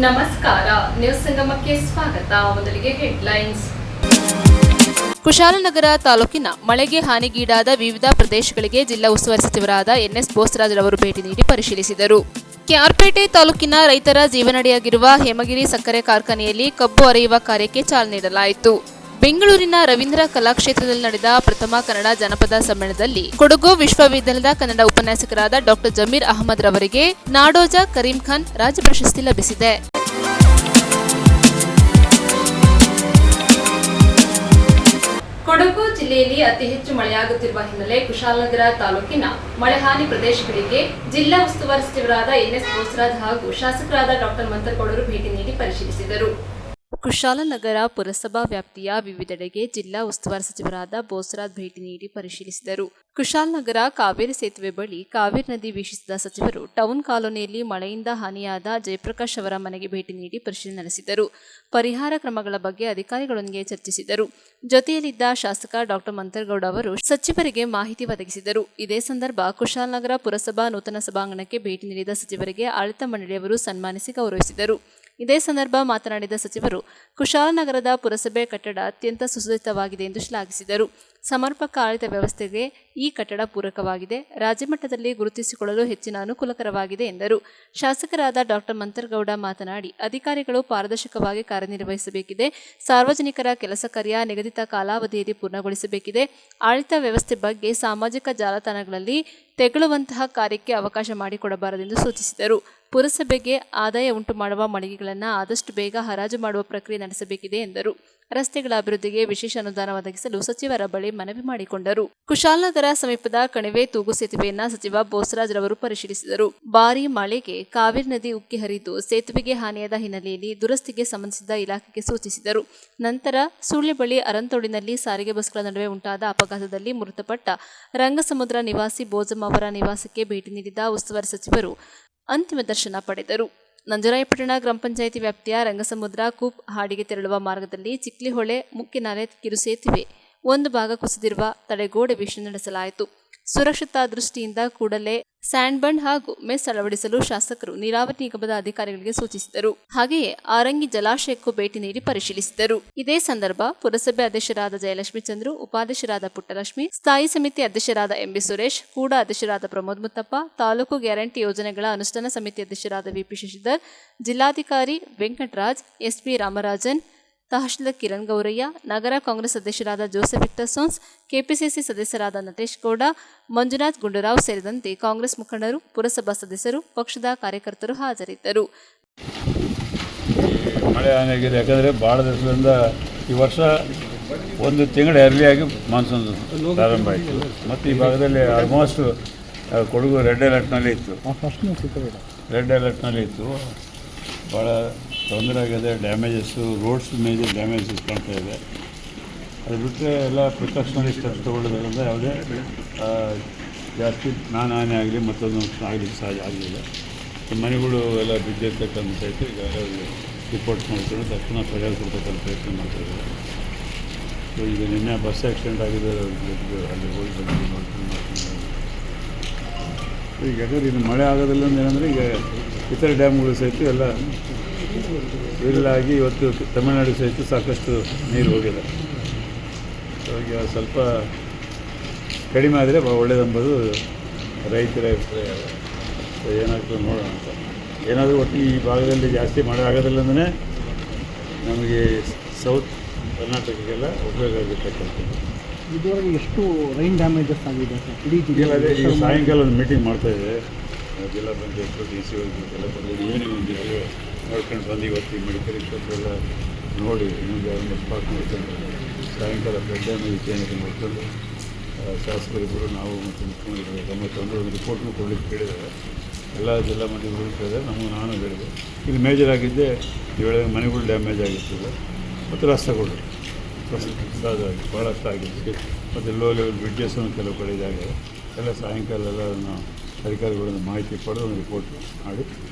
ನಮಸ್ಕಾರ, ನ್ಯೂಸ್ ಸಂಗಮಕ್ಕೆ ಸ್ವಾಗತ. ಮೊದಲಿಗೆ ಹೆಡ್ಲೈನ್ಸ್. ಕುಶಾಲನಗರ ತಾಲೂಕಿನ ಮಳೆಗೆ ಹಾನಿಗೀಡಾದ ವಿವಿಧ ಪ್ರದೇಶಗಳಿಗೆ ಜಿಲ್ಲಾ ಉಸ್ತುವಾರಿ ಸಚಿವರಾದ ಎನ್ಎಸ್ ಬೋಸರಾಜ್ ರವರು ಭೇಟಿ ನೀಡಿ ಪರಿಶೀಲಿಸಿದರು. ಕೆಆರ್ಪೇಟೆ ತಾಲೂಕಿನ ರೈತರ ಜೀವನಾಡಿಯಾಗಿರುವ ಹೇಮಗಿರಿ ಸಕ್ಕರೆ ಕಾರ್ಖಾನೆಯಲ್ಲಿ ಕಬ್ಬು ಅರೆಯುವ ಕಾರ್ಯಕ್ಕೆ ಚಾಲನೆ ನೀಡಲಾಯಿತು. ಬೆಂಗಳೂರಿನ ರವೀಂದ್ರ ಕಲಾಕ್ಷೇತ್ರದಲ್ಲಿ ನಡೆದ ಪ್ರಥಮ ಕನ್ನಡ ಜನಪದ ಸಮ್ಮೇಳನದಲ್ಲಿ ಕೊಡಗು ವಿಶ್ವವಿದ್ಯಾಲಯದ ಕನ್ನಡ ಉಪನ್ಯಾಸಕರಾದ ಡಾ ಜಮೀರ್ ಅಹಮದ್ ರವರಿಗೆ ನಾಡೋಜ ಕರೀಂ ಖಾನ್ ರಾಜ್ಯ ಪ್ರಶಸ್ತಿ ಲಭಿಸಿದೆ. ಕೊಡಗು ಜಿಲ್ಲೆಯಲ್ಲಿ ಅತಿ ಹೆಚ್ಚು ಮಳೆಯಾಗುತ್ತಿರುವ ಹಿನ್ನೆಲೆ ಕುಶಾಲನಗರ ತಾಲೂಕಿನ ಮಳೆಹಾನಿ ಪ್ರದೇಶಗಳಿಗೆ ಜಿಲ್ಲಾ ಉಸ್ತುವಾರಿ ಸಚಿವರಾದ ಎನ್ಎಸ್ ಬೋಸರಾಜ್ ಹಾಗೂ ಶಾಸಕರಾದ ಡಾ ಮಂತರಗೌಡರು ಭೇಟಿ ನೀಡಿ ಪರಿಶೀಲಿಸಿದರು. ಕುಶಾಲನಗರ ಪುರಸಭಾ ವ್ಯಾಪ್ತಿಯ ವಿವಿಧೆಡೆಗೆ ಜಿಲ್ಲಾ ಉಸ್ತುವಾರಿ ಸಚಿವರಾದ ಬೋಸರಾಜ್ ಭೇಟಿ ನೀಡಿ ಪರಿಶೀಲಿಸಿದರು. ಕುಶಾಲನಗರ ಕಾವೇರಿ ಸೇತುವೆ ಬಳಿ ಕಾವೇರಿ ನದಿ ವೀಕ್ಷಿಸಿದ ಸಚಿವರು ಟೌನ್ ಕಾಲೋನಿಯಲ್ಲಿ ಮಳೆಯಿಂದ ಹಾನಿಯಾದ ಜಯಪ್ರಕಾಶ್ ಅವರ ಮನೆಗೆ ಭೇಟಿ ನೀಡಿ ಪರಿಶೀಲನೆ ನಡೆಸಿದರು. ಪರಿಹಾರ ಕ್ರಮಗಳ ಬಗ್ಗೆ ಅಧಿಕಾರಿಗಳೊಂದಿಗೆ ಚರ್ಚಿಸಿದರು. ಜೊತೆಯಲ್ಲಿದ್ದ ಶಾಸಕ ಡಾ ಮಂತರಗೌಡ ಅವರು ಸಚಿವರಿಗೆ ಮಾಹಿತಿ ಒದಗಿಸಿದರು. ಇದೇ ಸಂದರ್ಭ ಕುಶಾಲನಗರ ಪುರಸಭಾ ನೂತನ ಸಭಾಂಗಣಕ್ಕೆ ಭೇಟಿ ನೀಡಿದ ಸಚಿವರಿಗೆ ಆಡಳಿತ ಮಂಡಳಿಯವರು ಸನ್ಮಾನಿಸಿ ಗೌರವಿಸಿದರು. ಇದೇ ಸಂದರ್ಭ ಮಾತನಾಡಿದ ಸಚಿವರು ಕುಶಾಲನಗರದ ಪುರಸಭೆ ಕಟ್ಟಡ ಅತ್ಯಂತ ಸುಸಜ್ಜಿತವಾಗಿದೆ ಎಂದು ಶ್ಲಾಘಿಸಿದರು. ಸಮರ್ಪಕ ಆಡಳಿತ ವ್ಯವಸ್ಥೆಗೆ ಈ ಕಟ್ಟಡ ಪೂರಕವಾಗಿದೆ. ರಾಜ್ಯಮಟ್ಟದಲ್ಲಿ ಗುರುತಿಸಿಕೊಳ್ಳಲು ಹೆಚ್ಚಿನ ಅನುಕೂಲಕರವಾಗಿದೆ ಎಂದರು. ಶಾಸಕರಾದ ಡಾ ಮಂತರಗೌಡ ಮಾತನಾಡಿ ಅಧಿಕಾರಿಗಳು ಪಾರದರ್ಶಕವಾಗಿ ಕಾರ್ಯನಿರ್ವಹಿಸಬೇಕಿದೆ. ಸಾರ್ವಜನಿಕರ ಕೆಲಸ ಕಾರ್ಯ ನಿಗದಿತ ಕಾಲಾವಧಿಯಲ್ಲಿ ಪೂರ್ಣಗೊಳಿಸಬೇಕಿದೆ. ಆಡಳಿತ ವ್ಯವಸ್ಥೆ ಬಗ್ಗೆ ಸಾಮಾಜಿಕ ಜಾಲತಾಣಗಳಲ್ಲಿ ತೆಗಳುವಂತಹ ಕಾರ್ಯಕ್ಕೆ ಅವಕಾಶ ಮಾಡಿಕೊಡಬಾರದೆಂದು ಸೂಚಿಸಿದರು. ಪುರಸಭೆಗೆ ಆದಾಯ ಉಂಟು ಮಾಡುವ ಮಳಿಗೆಗಳನ್ನು ಆದಷ್ಟು ಬೇಗ ಹರಾಜು ಮಾಡುವ ಪ್ರಕ್ರಿಯೆ ನಡೆಸಬೇಕಿದೆ ಎಂದರು. ರಸ್ತೆಗಳ ಅಭಿವೃದ್ಧಿಗೆ ವಿಶೇಷ ಅನುದಾನ ಒದಗಿಸಲು ಸಚಿವರ ಬಳಿ ಮನವಿ ಮಾಡಿಕೊಂಡರು. ಕುಶಾಲನಗರ ಸಮೀಪದ ಕಣಿವೆ ತೂಗು ಸೇತುವೆಯನ್ನ ಸಚಿವ ಬೋಸರಾಜ್ ರವರು ಪರಿಶೀಲಿಸಿದರು. ಭಾರೀ ಮಳೆಗೆ ಕಾವೇರಿ ನದಿ ಉಕ್ಕಿ ಹರಿದು ಸೇತುವೆಗೆ ಹಾನಿಯಾದ ಹಿನ್ನೆಲೆಯಲ್ಲಿ ದುರಸ್ತಿಗೆ ಸಂಬಂಧಿಸಿದ ಇಲಾಖೆಗೆ ಸೂಚಿಸಿದರು. ನಂತರ ಸುಳ್ಯ ಬಳಿ ಅರಂತೋಡಿನಲ್ಲಿ ಸಾರಿಗೆ ಬಸ್ಗಳ ನಡುವೆ ಉಂಟಾದ ಅಪಘಾತದಲ್ಲಿ ಮೃತಪಟ್ಟ ರಂಗಸಮುದ್ರ ನಿವಾಸಿ ಬೋಜಮ್ಮ ಅವರ ನಿವಾಸಕ್ಕೆ ಭೇಟಿ ನೀಡಿದ ಉಸ್ತುವಾರಿ ಸಚಿವರು ಅಂತಿಮ ದರ್ಶನ ಪಡೆದರು. ನಂಜರಾಯಪಟ್ಟಣ ಗ್ರಾಮ ಪಂಚಾಯಿತಿ ವ್ಯಾಪ್ತಿಯ ರಂಗಸಮುದ್ರ ಕೂಪ್ ಹಾಡಿಗೆ ತೆರಳುವ ಮಾರ್ಗದಲ್ಲಿ ಚಿಕ್ಲಿಹೊಳೆ ಮುಖ್ಯನಾಲೆ ಕಿರು ಸೇತುವೆ ಒಂದು ಭಾಗ ಕುಸಿದಿರುವ ತಡೆಗೋಡೆ ವೀಕ್ಷಣೆ ನಡೆಸಲಾಯಿತು. ಸುರಕ್ಷತಾ ದೃಷ್ಟಿಯಿಂದ ಕೂಡಲೇ ಸ್ಯಾಂಡ್ ಬಂಡ್ ಹಾಗೂ ಮೆಸ್ ಅಳವಡಿಸಲು ಶಾಸಕರು ನೀರಾವರಿ ನಿಗಮದ ಅಧಿಕಾರಿಗಳಿಗೆ ಸೂಚಿಸಿದರು. ಹಾಗೆಯೇ ಆರಂಗಿ ಜಲಾಶಯಕ್ಕೂ ಭೇಟಿ ನೀಡಿ ಪರಿಶೀಲಿಸಿದರು. ಇದೇ ಸಂದರ್ಭ ಪುರಸಭೆ ಅಧ್ಯಕ್ಷರಾದ ಜಯಲಕ್ಷ್ಮಿ ಚಂದ್ರು, ಉಪಾಧ್ಯಕ್ಷರಾದ ಪುಟ್ಟಲಕ್ಷ್ಮಿ, ಸ್ಥಾಯಿ ಸಮಿತಿ ಅಧ್ಯಕ್ಷರಾದ ಎಂಬಿ ಸುರೇಶ್, ಕೂಡ ಅಧ್ಯಕ್ಷರಾದ ಪ್ರಮೋದ್ ಮುತ್ತಪ್ಪ, ತಾಲೂಕು ಗ್ಯಾರಂಟಿ ಯೋಜನೆಗಳ ಅನುಷ್ಠಾನ ಸಮಿತಿ ಅಧ್ಯಕ್ಷರಾದ ವಿಪಿ ಶಶಿಧರ್, ಜಿಲ್ಲಾಧಿಕಾರಿ ವೆಂಕಟರಾಜ್, ಎಸ್ಪಿ ರಾಮರಾಜನ್, ತಹಶೀಲ್ದಾರ್ ಕಿರಣ್ ಗೌರಯ್ಯ, ನಗರ ಕಾಂಗ್ರೆಸ್ ಅಧ್ಯಕ್ಷರಾದ ಜೋಸೆಫ್ ವಿಕ್ಟರ್ ಸೋನ್ಸ್, ಕೆಪಿಸಿಸಿ ಸದಸ್ಯರಾದ ನಟೇಶ್ ಗೌಡ, ಮಂಜುನಾಥ್ ಗುಂಡೂರಾವ್ ಸೇರಿದಂತೆ ಕಾಂಗ್ರೆಸ್ ಮುಖಂಡರು, ಪುರಸಭಾ ಸದಸ್ಯರು, ಪಕ್ಷದ ಕಾರ್ಯಕರ್ತರು ಹಾಜರಿದ್ದರು. ಮಳೆ ಹಾನಿಯಾಗಿದೆ. ಯಾಕಂದರೆ ಭಾಳ ದಿವಸದಿಂದ ಈ ವರ್ಷ ಒಂದು ತಿಂಗಳು ಅರ್ಲಿಯಾಗಿ ಮಾನ್ಸೂನ್ ಪ್ರಾರಂಭ ಆಯಿತು. ಮತ್ತು ಈ ಭಾಗದಲ್ಲಿ ಆಲ್ಮೋಸ್ಟ್ ಕೊಡಗು ರೆಡ್ ಅಲರ್ಟ್ನಲ್ಲಿ ಇತ್ತು. ಭಾಳ ತೊಂದರೆ ಆಗಿದೆ. ಡ್ಯಾಮೇಜಸ್ಸು, ರೋಡ್ಸ್ ಮೇಜರ್ ಡ್ಯಾಮೇಜಸ್ ಕಾಣ್ತಾ ಇದೆ. ಅದು ಬಿಟ್ಟರೆ ಎಲ್ಲ ಪ್ರಿಕಾಷನರಿ ಸ್ಟೆಪ್ಸ್ ತೊಗೊಳ್ಳೋದ್ರಿಂದ ಯಾವುದೇ ಜಾಸ್ತಿ ಹಾನಿ ಆಗಲಿ ಮತ್ತೊಂದು ಆಗಲಿಕ್ಕೆ ಸಹಜ ಆಗಲಿಲ್ಲ. ಮನೆಗಳು ಎಲ್ಲ ಬಿದ್ದಿರ್ತಕ್ಕಂಥದ್ದು ಈಗ ರಿಪೋರ್ಟ್ ಮಾಡ್ಕೊಂಡು ತಕ್ಷಣ ಪರಿಹಾರ ಕೊಡ್ತಕ್ಕಂಥ ಪ್ರಯತ್ನ ಮಾಡ್ತಾಯಿದ್ದಾರೆ. ಸೊ ಈಗ ನಿನ್ನೆ ಬಸ್ ಆಕ್ಸಿಡೆಂಟ್ ಆಗಿದೆ, ಅಲ್ಲಿ ಹೋಗಿ ಬಂದು ನೋಡ್ಕೊಂಡು ಈಗ ಯಾಕಂದರೆ ಇನ್ನು ಮಳೆ ಆಗೋದಿಲ್ಲ ಏನಂದರೆ ಈಗ ಇತರ ಡ್ಯಾಮ್ಗಳು ಸಹಿತ ಎಲ್ಲ ಇಲ್ಲಾಗಿ ಇವತ್ತು ತಮಿಳುನಾಡು ಸಹಿತ ಸಾಕಷ್ಟು ನೀರು ಹೋಗಿದೆ. ಈಗ ಸ್ವಲ್ಪ ಕಡಿಮೆ ಆದರೆ ಒಳ್ಳೆಯದೆಂಬುದು ರೈತರ ಅಭಿಪ್ರಾಯ. ಏನಾಗ್ತದೆ ನೋಡೋಣ ಅಂತ. ಏನಾದರೂ ಒಟ್ಟು ಈ ಭಾಗದಲ್ಲಿ ಜಾಸ್ತಿ ಮಳೆ ಆಗೋದಿಲ್ಲ ಅಂದರೆ ನಮಗೆ ಸೌತ್ ಕರ್ನಾಟಕಕ್ಕೆಲ್ಲ ಉಪಯೋಗ ಆಗಿರ್ತಕ್ಕಂಥದ್ದು. ಇದುವರೆಗೆ ಎಷ್ಟು ರೈನ್ ಡ್ಯಾಮೇಜಸ್ ಆಗಿದೆ ಸರ್ ಇಡೀ ಜಿಲ್ಲೆಯಲ್ಲಿ? ಈಗ ಸಾಯಂಕಾಲ ಒಂದು ಮೀಟಿಂಗ್ ಮಾಡ್ತಾಯಿದೆ ಜಿಲ್ಲಾ ಪಂಚಾಯತ್ DC ಎಲ್ಲ ಬಂದು ಈವ್ನಿಂಗ್ ಒಂದು ನೋಡ್ಕೊಂಡು ಬಂದು ಇವತ್ತು ಮೆಡಿಕಲ್ ಎಲ್ಲ ನೋಡಿ ಇನ್ನೊಂದು ಒಂದು ಸ್ಪಾಟ್ ನೋಡ್ಕೊಂಡು ಸಾಯಂಕಾಲ ಬೆಡ್ಡನ್ನು ವಿಚಾರಣೆ ನೋಡ್ಕೊಂಡು ಶಾಸಕರಿಬ್ಬರು ನಾವು ಮತ್ತು ಮುಖ್ಯಮಂತ್ರಿಗಳು ಗಮನಿಸ್ಕೊಂಡು ಒಂದು ರಿಪೋರ್ಟ್ನು ಕೊಡಲಿಕ್ಕೆ ಕೇಳಿದ್ದಾರೆ. ಎಲ್ಲ ಜಿಲ್ಲಾ ಮಂತ್ರಿಗಳು ಕೇಳಿದ್ದಾರೆ. ನಾನು ಹೇಳಿದೆ ಇಲ್ಲಿ ಮೇಜರ್ ಆಗಿದ್ದೆ ಮನೆಗಳು ಡ್ಯಾಮೇಜ್ ಆಗಿರ್ತದೆ ಮತ್ತು ರಸ್ತೆಗಳು ಭಾಳಷ್ಟು ಆಗಿದೆ. ಮತ್ತು ಲೋ ಲೆವೆಲ್ ಬ್ರಿಡ್ಜಸ್ಸನ್ನು ಕೆಲವು ಕಡೆ ಇದಾಗಿದೆ. ಎಲ್ಲ ಸಾಯಂಕಾಲ ಎಲ್ಲ ನಾವು ಅಧಿಕಾರಿಗಳಿಂದ ಮಾಹಿತಿ ಪಡೆದು ಒಂದು ರಿಪೋರ್ಟ್ ಮಾಡಿ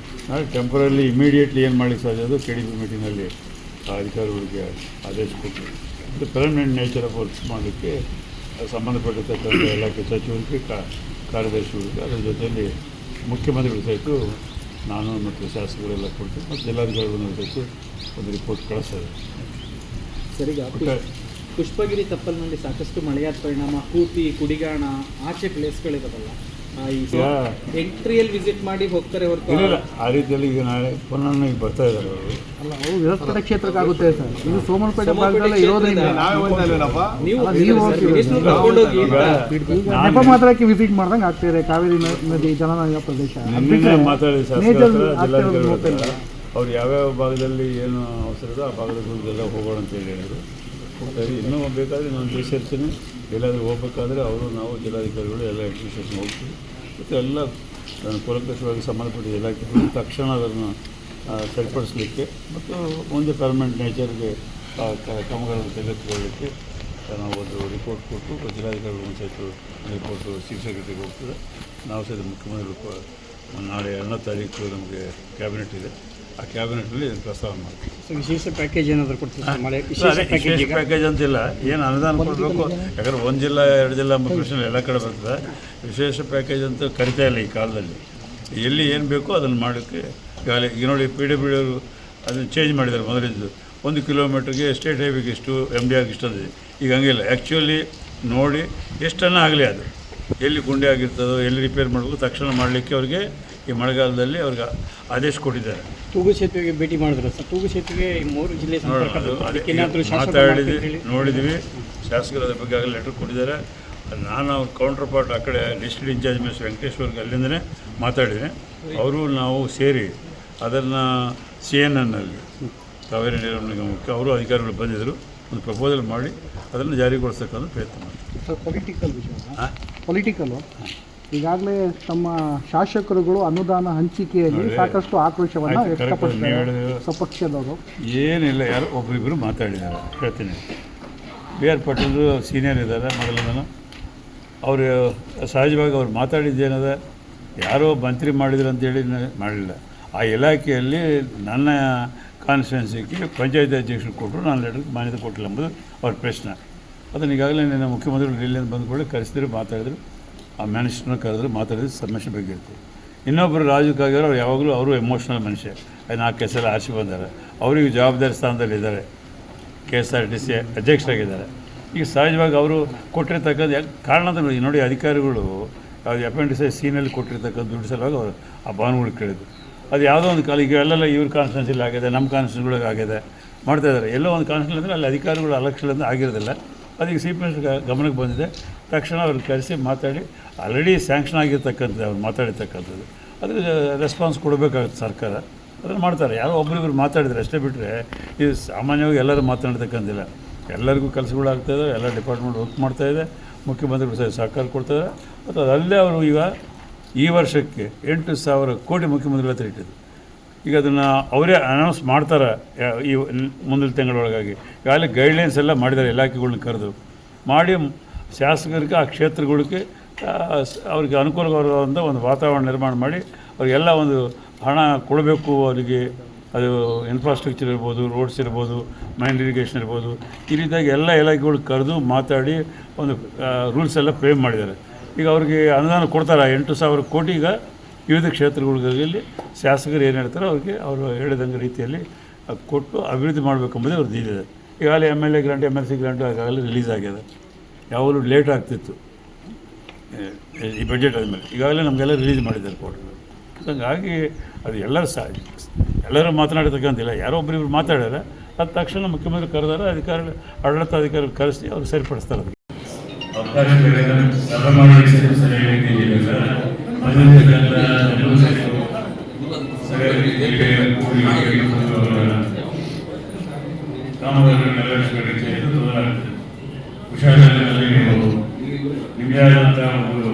ನಾಳೆ ಟೆಂಪರಲಿ ಇಮಿಡಿಯೇಟ್ಲಿ ಏನು ಮಾಡಲಿಕ್ಕೆ ಸಾಧ್ಯ ಅದು KDP ಮೀಟಿಂಗಲ್ಲಿ ಆ ಅಧಿಕಾರಿಗಳಿಗೆ ಆದೇಶ ಕೊಟ್ಟು ಮತ್ತು ಪರ್ಮನೆಂಟ್ ನೇಚರ್ ಆಫ್ ವರ್ಕ್ಸ್ ಮಾಡಲಿಕ್ಕೆ ಸಂಬಂಧಪಟ್ಟಿರ್ತಕ್ಕಂಥ ಇಲಾಖೆ ಸಚಿವರಿಗೆ ಕಾರ್ಯದರ್ಶಿಗಳಿಗೆ ಅದರ ಜೊತೆಯಲ್ಲಿ ಮುಖ್ಯಮಂತ್ರಿಗಳು ಸಹಿತ ನಾನು ಮತ್ತು ಶಾಸಕರೆಲ್ಲ ಕೊಟ್ಟು ಮತ್ತು ಜಿಲ್ಲಾಧಿಕಾರಿಗಳನ್ನು ಜೊತೆ ಒಂದು ರಿಪೋರ್ಟ್ ಕಳಿಸ್ತದೆ. ಸರ್, ಈಗ ಪುಷ್ಪಗಿರಿ ತಪ್ಪಲಿನಲ್ಲಿ ಸಾಕಷ್ಟು ಮಳೆಯಾದ ಪರಿಣಾಮ ಕೂತಿ, ಕುಡಿಗಾಣ ಆಚೆ ಪ್ಲೇಸ್ಗಳಿರೋದಲ್ಲ, ಈ ಎಂಟ್ರಿಯಲ್ಲಿ ವಿಸಿಟ್ ಮಾಡಿ ಹೋಗ್ತಾರೆ ಹೊರತು ಇಲ್ಲ ಆ ರೀತಿಯಲ್ಲಿ ಈಗ ನಾಳೆ ಪುನಃ ಈಗ ಬರ್ತಾ ಇದ್ದಾರೆ ಅವರು. ಅಲ್ಲ, ಅವು ವಿಧಾನಸಭಾ ಕ್ಷೇತ್ರಕ್ಕೆ ಆಗುತ್ತೆ ಸರ್. ಇದು ಸೋಮನಪೇಟೆ ಭಾಗದಲ್ಲಿ ಇರೋದ್ರಿಂದ ನೆಪ ಮಾತ್ರಕ್ಕೆ ವಿಸಿಟ್ ಮಾಡ್ದಂಗೆ ಆಗ್ತಿದೆ ಕಾವೇರಿ ನದಿ ಜಲನದಿ ಪ್ರದೇಶ. ಮಾತಾಡಿದ ಜಿಲ್ಲಾಧಿಕಾರಿ ಅವ್ರು ಯಾವ್ಯಾವ ಭಾಗದಲ್ಲಿ ಏನು ಅವಸರ ಇದೆ ಆ ಭಾಗದಲ್ಲ ಹೋಗೋಣ ಅಂತ ಹೇಳಿದರು. ಇನ್ನೂ ಬೇಕಾದರೆ ನಾನು ತಿಳಿಸಿರ್ತೀನಿ. ಎಲ್ಲಾದರೂ ಹೋಗ್ಬೇಕಾದ್ರೆ ಅವರು ನಾವು ಜಿಲ್ಲಾಧಿಕಾರಿಗಳು ಎಲ್ಲ ಅಡ್ಮಿನಿಸ್ಟ್ರೇಷನ್ ಹೋಗ್ತೀವಿ ಮತ್ತು ಎಲ್ಲ ಕೂಲಂಕಷವಾಗಿ ಸಂಬಂಧಪಟ್ಟ ಇಲಾಖೆಗಳು ತಕ್ಷಣ ಅದನ್ನು ಸರಿಪಡಿಸಲಿಕ್ಕೆ ಮತ್ತು ಮುಂದೆ ಪರ್ಮನೆಂಟ್ ನೇಚರ್ಗೆ ಕ್ರಮಗಳನ್ನು ತೆಗೆದುಕೊಳ್ಳಲಿಕ್ಕೆ ನಾವು ಒಂದು ರಿಪೋರ್ಟ್ ಕೊಟ್ಟು ಜಿಲ್ಲಾಧಿಕಾರಿಗಳು ಸಹಿತ ರಿಪೋರ್ಟು ಚೀಫ್ ಸೆಕ್ರೆಟರಿಗೆ ಹೋಗ್ತದೆ. ನಾವು ಸಹಿತ ಮುಖ್ಯಮಂತ್ರಿಗಳು ನಾಳೆ 2ನೇ ತಾರೀಕು ನಮಗೆ ಕ್ಯಾಬಿನೆಟ್ ಇದೆ, ಆ ಕ್ಯಾಬಿನೆಟ್ನಲ್ಲಿ ಪ್ರಸ್ತಾವ ಮಾಡ್ತೀವಿ. ವಿಶೇಷ ಪ್ಯಾಕೇಜ್ ಏನಾದರೂ ಕೊಡ್ತೀವಿ? ವಿಶೇಷ ಪ್ಯಾಕೇಜ್ ಅಂತಿಲ್ಲ, ಏನು ಅನುದಾನ ಕೊಡಬೇಕು. ಯಾಕಂದರೆ 1 ಜಿಲ್ಲಾ 2 ಜಿಲ್ಲಾ ಪ್ರಶ್ನೆ ಎಲ್ಲ ಕಡೆ ಬರ್ತದೆ. ವಿಶೇಷ ಪ್ಯಾಕೇಜ್ ಅಂತ ಕರಿತಾ ಇಲ್ಲ ಈ ಕಾಲದಲ್ಲಿ. ಎಲ್ಲಿ ಏನು ಬೇಕೋ ಅದನ್ನು ಮಾಡೋಕ್ಕೆ ಈಗ ನೋಡಿ PWD ಅವರು ಅದನ್ನು ಚೇಂಜ್ ಮಾಡಿದ್ದಾರೆ. ಮೊದಲಿದ್ದು 1 ಕಿಲೋಮೀಟ್ರಿಗೆ ಸ್ಟೇಟ್ ಹೈವೇಗೆ ಇಷ್ಟು MD ಆಗಿ ಇಷ್ಟು ಅಂದಿದೆ. ಈಗ ಹಂಗಿಲ್ಲ, ಆ್ಯಕ್ಚುಲಿ ನೋಡಿ ಎಷ್ಟನ್ನ ಆಗಲಿ ಅದು ಎಲ್ಲಿ ಗುಂಡೆ ಆಗಿರ್ತದೋ ಎಲ್ಲಿ ರಿಪೇರ್ ಮಾಡಬೇಕು ತಕ್ಷಣ ಮಾಡಲಿಕ್ಕೆ ಅವ್ರಿಗೆ ಈ ಮಳೆಗಾಲದಲ್ಲಿ ಅವ್ರಿಗೆ ಆದೇಶ ಕೊಟ್ಟಿದ್ದಾರೆ. ತೂಗು ಸೇತುವೆಗೆ ಭೇಟಿ ಮಾಡಿದ್ರು ಸರ್. ತೂಗು ಸೇತುವೆ 3 ಜಿಲ್ಲೆ ನೋಡಿದ್ವಿ. ಶಾಸಕರು ಅದ್ರ ಬಗ್ಗೆ ಆಗಲಿ ಲೆಟರ್ ಕೊಟ್ಟಿದ್ದಾರೆ. ನಾನು ಅವ್ರ ಕೌಂಟರ್ ಪಾರ್ಟ್ ಆ ಕಡೆ ಡಿಸ್ಟ್ರಿಕ್ಟ್ ಇನ್ಚಾರ್ಜ್ ಮಿನಿಸ್ಟರ್ ವೆಂಕಟೇಶ್ವರ್ಗೆ ಅಲ್ಲಿಂದನೇ ಮಾತಾಡಿದ್ದೀನಿ. ಅವರು ನಾವು ಸೇರಿ ಅದನ್ನು CNN ಕಾವೇರಿ ನೀರು ನಿಗಮಕ್ಕೆ ಅವರು ಅಧಿಕಾರಿಗಳು ಬಂದಿದ್ದರು. ಒಂದು ಪ್ರಪೋಸಲ್ ಮಾಡಿ ಅದನ್ನು ಜಾರಿಗೊಳಿಸ್ತಕ್ಕಂಥ ಪ್ರಯತ್ನ ಮಾಡ್ತೀವಿ. ಸರ್, ಪೊಲಿಟಿಕಲು ಈಗಾಗಲೇ ತಮ್ಮ ಶಾಸಕರುಗಳು ಅನುದಾನ ಹಂಚಿಕೆಯಲ್ಲಿ ಸಾಕಷ್ಟು ಆಕ್ರೋಶವನ್ನು ವ್ಯಕ್ತಪಡಿಸಿದ್ದಾರೆ ಸ್ವಪಕ್ಷದವರು. ಏನಿಲ್ಲ, ಯಾರು ಒಬ್ಬರಿಬ್ಬರು ಮಾತಾಡಿದ್ದಾರೆ. ಹೇಳ್ತೀನಿ, BR ಪಾಟೀಲ್ ಸೀನಿಯರ್ ಇದ್ದಾರೆ ಮೊದಲಿಂದನೂ. ಅವರು ಸಹಜವಾಗಿ ಅವ್ರು ಮಾತಾಡಿದ್ದೇನದ ಯಾರೋ ಮಂತ್ರಿ ಮಾಡಿದ್ರು ಅಂತೇಳಿ ಮಾಡಲಿಲ್ಲ. ಆ ಇಲಾಖೆಯಲ್ಲಿ ನನ್ನ ಕಾನ್ಸ್ಟಿಟ್ಯೂನ್ಸಿಗೆ ಪಂಚಾಯತಿ ಅಧ್ಯಕ್ಷರು ಕೊಟ್ಟರು, ನಾನು ಲೆಟರ್ಗೆ ಮಾನ್ಯತೆ ಕೊಟ್ಟಿಲ್ಲ ಎಂಬುದು ಅವ್ರ ಪ್ರಶ್ನೆ. ಅದನ್ನು ಈಗಾಗಲೇ ನಿನ್ನೆ ಮುಖ್ಯಮಂತ್ರಿಗಳು ದಿಲ್ಲಿಯಿಂದ ಬಂದುಕೊಳ್ಳಿ ಕರೆಸಿದ್ರು, ಮಾತಾಡಿದ್ರು. ಆ ಮಿನಿಸ್ಟ್ರನ್ನ ಕರೆದ್ರು, ಮಾತಾಡಿದ್ರು, ಸಮಸ್ಯೆ ಬಗ್ಗೆ ಇರ್ತೀವಿ. ಇನ್ನೊಬ್ಬರು ರಾಜಕಾಗಿರೋ ಅವ್ರು ಯಾವಾಗಲೂ ಅವರು ಎಮೋಷ್ನಲ್ ಮನುಷ್ಯ. 4 ಕೇಸಲ್ಲಿ ಆರಿಸಿ ಬಂದ್ದಾರೆ. ಅವರಿಗೆ ಜವಾಬ್ದಾರಿ ಸ್ಥಾನದಲ್ಲಿದ್ದಾರೆ. KSRTC ಅಧ್ಯಕ್ಷರಾಗಿದ್ದಾರೆ. ಈಗ ಸಹಜವಾಗಿ ಅವರು ಕೊಟ್ಟಿರ್ತಕ್ಕಂಥ ಕಾರಣ ಅಂತ ನೋಡಿ, ಅಧಿಕಾರಿಗಳು ಅದು ಅಪೆಂಡಿಸೈಸ್ ಸೀನಲ್ಲಿ ಕೊಟ್ಟಿರ್ತಕ್ಕಂಥ ದುಡ್ಡು ಸಲುವಾಗಿ ಅವರು ಆ ಭಾವನೆಗಳು ಕೇಳಿದ್ರು. ಅದು ಯಾವುದೋ ಒಂದು ಕಾಲ ಈಗ ಎಲ್ಲೆಲ್ಲ ಇವ್ರ ಕಾನ್ಸ್ಟಿಟ್ಯೂನ್ಸಿಲಿ ಆಗಿದೆ, ನಮ್ಮ ಕಾನ್ಸ್ಟಿಟ್ಯೂನ್ಸಿಗಳಿಗೆ ಆಗಿದೆ, ಮಾಡ್ತಾಯಿದ್ದಾರೆ. ಎಲ್ಲೋ ಒಂದು ಕಾನ್ಸ್ಟಿಟ್ಯೂನ್ಸಿ ಅಂದರೆ ಅಲ್ಲಿ ಅಧಿಕಾರಿಗಳು ಅಲಕ್ಷ್ಯದಿಂದ ಆಗಿರೋದಿಲ್ಲ. ಅದಕ್ಕೆ ಚೀಫ್ ಮಿನಿಸ್ಟರ್ ಗಮನಕ್ಕೆ ಬಂದಿದೆ. ತಕ್ಷಣ ಅವ್ರನ್ನ ಕರೆಸಿ ಮಾತಾಡಿ ಆಲ್ರೆಡಿ ಸ್ಯಾಂಕ್ಷನ್ ಆಗಿರ್ತಕ್ಕಂಥದ್ದು ಅವ್ರು ಮಾತಾಡಿರ್ತಕ್ಕಂಥದ್ದು ಅದಕ್ಕೆ ರೆಸ್ಪಾನ್ಸ್ ಕೊಡಬೇಕಾಗುತ್ತೆ ಸರ್ಕಾರ. ಅದನ್ನು ಮಾಡ್ತಾರೆ. ಯಾರೋ ಒಬ್ಬರಿಬ್ಬರು ಮಾತಾಡಿದರೆ ಅಷ್ಟೇ ಬಿಟ್ಟರೆ ಇದು ಸಾಮಾನ್ಯವಾಗಿ ಎಲ್ಲರೂ ಮಾತನಾಡ್ತಕ್ಕಂತಿಲ್ಲ. ಎಲ್ಲರಿಗೂ ಕೆಲಸಗಳಾಗ್ತಾಯಿದೆ, ಎಲ್ಲ ಡಿಪಾರ್ಟ್ಮೆಂಟ್ ವರ್ಕ್ ಮಾಡ್ತಾಯಿದೆ. ಮುಖ್ಯಮಂತ್ರಿಗಳು ಸಹಕಾರ ಕೊಡ್ತಾರೆ. ಮತ್ತು ಅದಲ್ಲದೆ ಅವರು ಈಗ ಈ ವರ್ಷಕ್ಕೆ 8,000 ಕೋಟಿ ಮುಖ್ಯಮಂತ್ರಿಗಳ ಹತ್ರ ಇಟ್ಟಿದ್ದು. ಈಗ ಅದನ್ನು ಅವರೇ ಅನೌನ್ಸ್ ಮಾಡ್ತಾರೆ ಈ ಮುಂದಿನ ತಿಂಗಳೊಳಗಾಗಿ. ಈಗಾಗಲೇ ಗೈಡ್ಲೈನ್ಸ್ ಎಲ್ಲ ಮಾಡಿದ್ದಾರೆ, ಇಲಾಖೆಗಳ್ನ ಕರೆದು ಮಾಡಿ ಶಾಸಕರಿಗೆ ಆ ಕ್ಷೇತ್ರಗಳಿಗೆ ಅವ್ರಿಗೆ ಅನುಕೂಲವಾದಂಥ ಒಂದು ವಾತಾವರಣ ನಿರ್ಮಾಣ ಮಾಡಿ ಅವರಿಗೆಲ್ಲ ಒಂದು ಹಣ ಕೊಡಬೇಕು. ಅವರಿಗೆ ಅದು ಇನ್ಫ್ರಾಸ್ಟ್ರಕ್ಚರ್ ಇರ್ಬೋದು, ರೋಡ್ಸ್ ಇರ್ಬೋದು, ಮೈನ್ ಇರಿಗೇಷನ್ ಇರ್ಬೋದು, ಈ ರೀತಿಯಾಗಿ ಎಲ್ಲ ಇಲಾಖೆಗಳು ಕರೆದು ಮಾತಾಡಿ ಒಂದು ರೂಲ್ಸ್ ಎಲ್ಲ ಫ್ರೇಮ್ ಮಾಡಿದ್ದಾರೆ. ಈಗ ಅವ್ರಿಗೆ ಅನುದಾನ ಕೊಡ್ತಾರೆ 8,000 ಕೋಟಿ. ಈಗ ವಿವಿಧ ಕ್ಷೇತ್ರಗಳಲ್ಲಿ ಶಾಸಕರು ಏನು ಹೇಳ್ತಾರೋ ಅವ್ರಿಗೆ ಅವರು ಹೇಳಿದಂಗೆ ರೀತಿಯಲ್ಲಿ ಕೊಟ್ಟು ಅಭಿವೃದ್ಧಿ ಮಾಡಬೇಕೆಂಬುದೇ ಅವ್ರದ್ದು ಇದೆ. ಈಗಾಗಲೇ MLA ಗ್ರಾಂಟ್, MLC ಗ್ರಾಂಟು ಈಗಾಗಲೇ ರಿಲೀಸ್ ಆಗಿದೆ. ಯಾವಾಗಲೂ ಲೇಟ್ ಆಗ್ತಿತ್ತು ಈ ಬಜೆಟ್ ಆದಮೇಲೆ. ಈಗಾಗಲೇ ನಮಗೆಲ್ಲ ರಿಲೀಸ್ ಮಾಡಿದ್ದಾರೆ ಕೊಟ್ಟು. ಹಾಗಾಗಿ ಅದು ಎಲ್ಲರೂ ಮಾತನಾಡತಕ್ಕಂತಿಲ್ಲ, ಯಾರೋ ಒಬ್ಬರಿಬ್ರು ಮಾತಾಡ್ಯಾರ. ಅದು ತಕ್ಷಣ ಮುಖ್ಯಮಂತ್ರಿ ಕರೆದಾರೆ, ಆಡಳಿತಾಧಿಕಾರಿಗಳು ಕರೆಸಿ ಅವ್ರು ಸರಿಪಡಿಸ್ತಾರೆ. ಅದಕ್ಕೆ ಹುಷಾರಿನಲ್ಲಿ ನಿಮಗೆ ಆದಂಥ ಒಂದು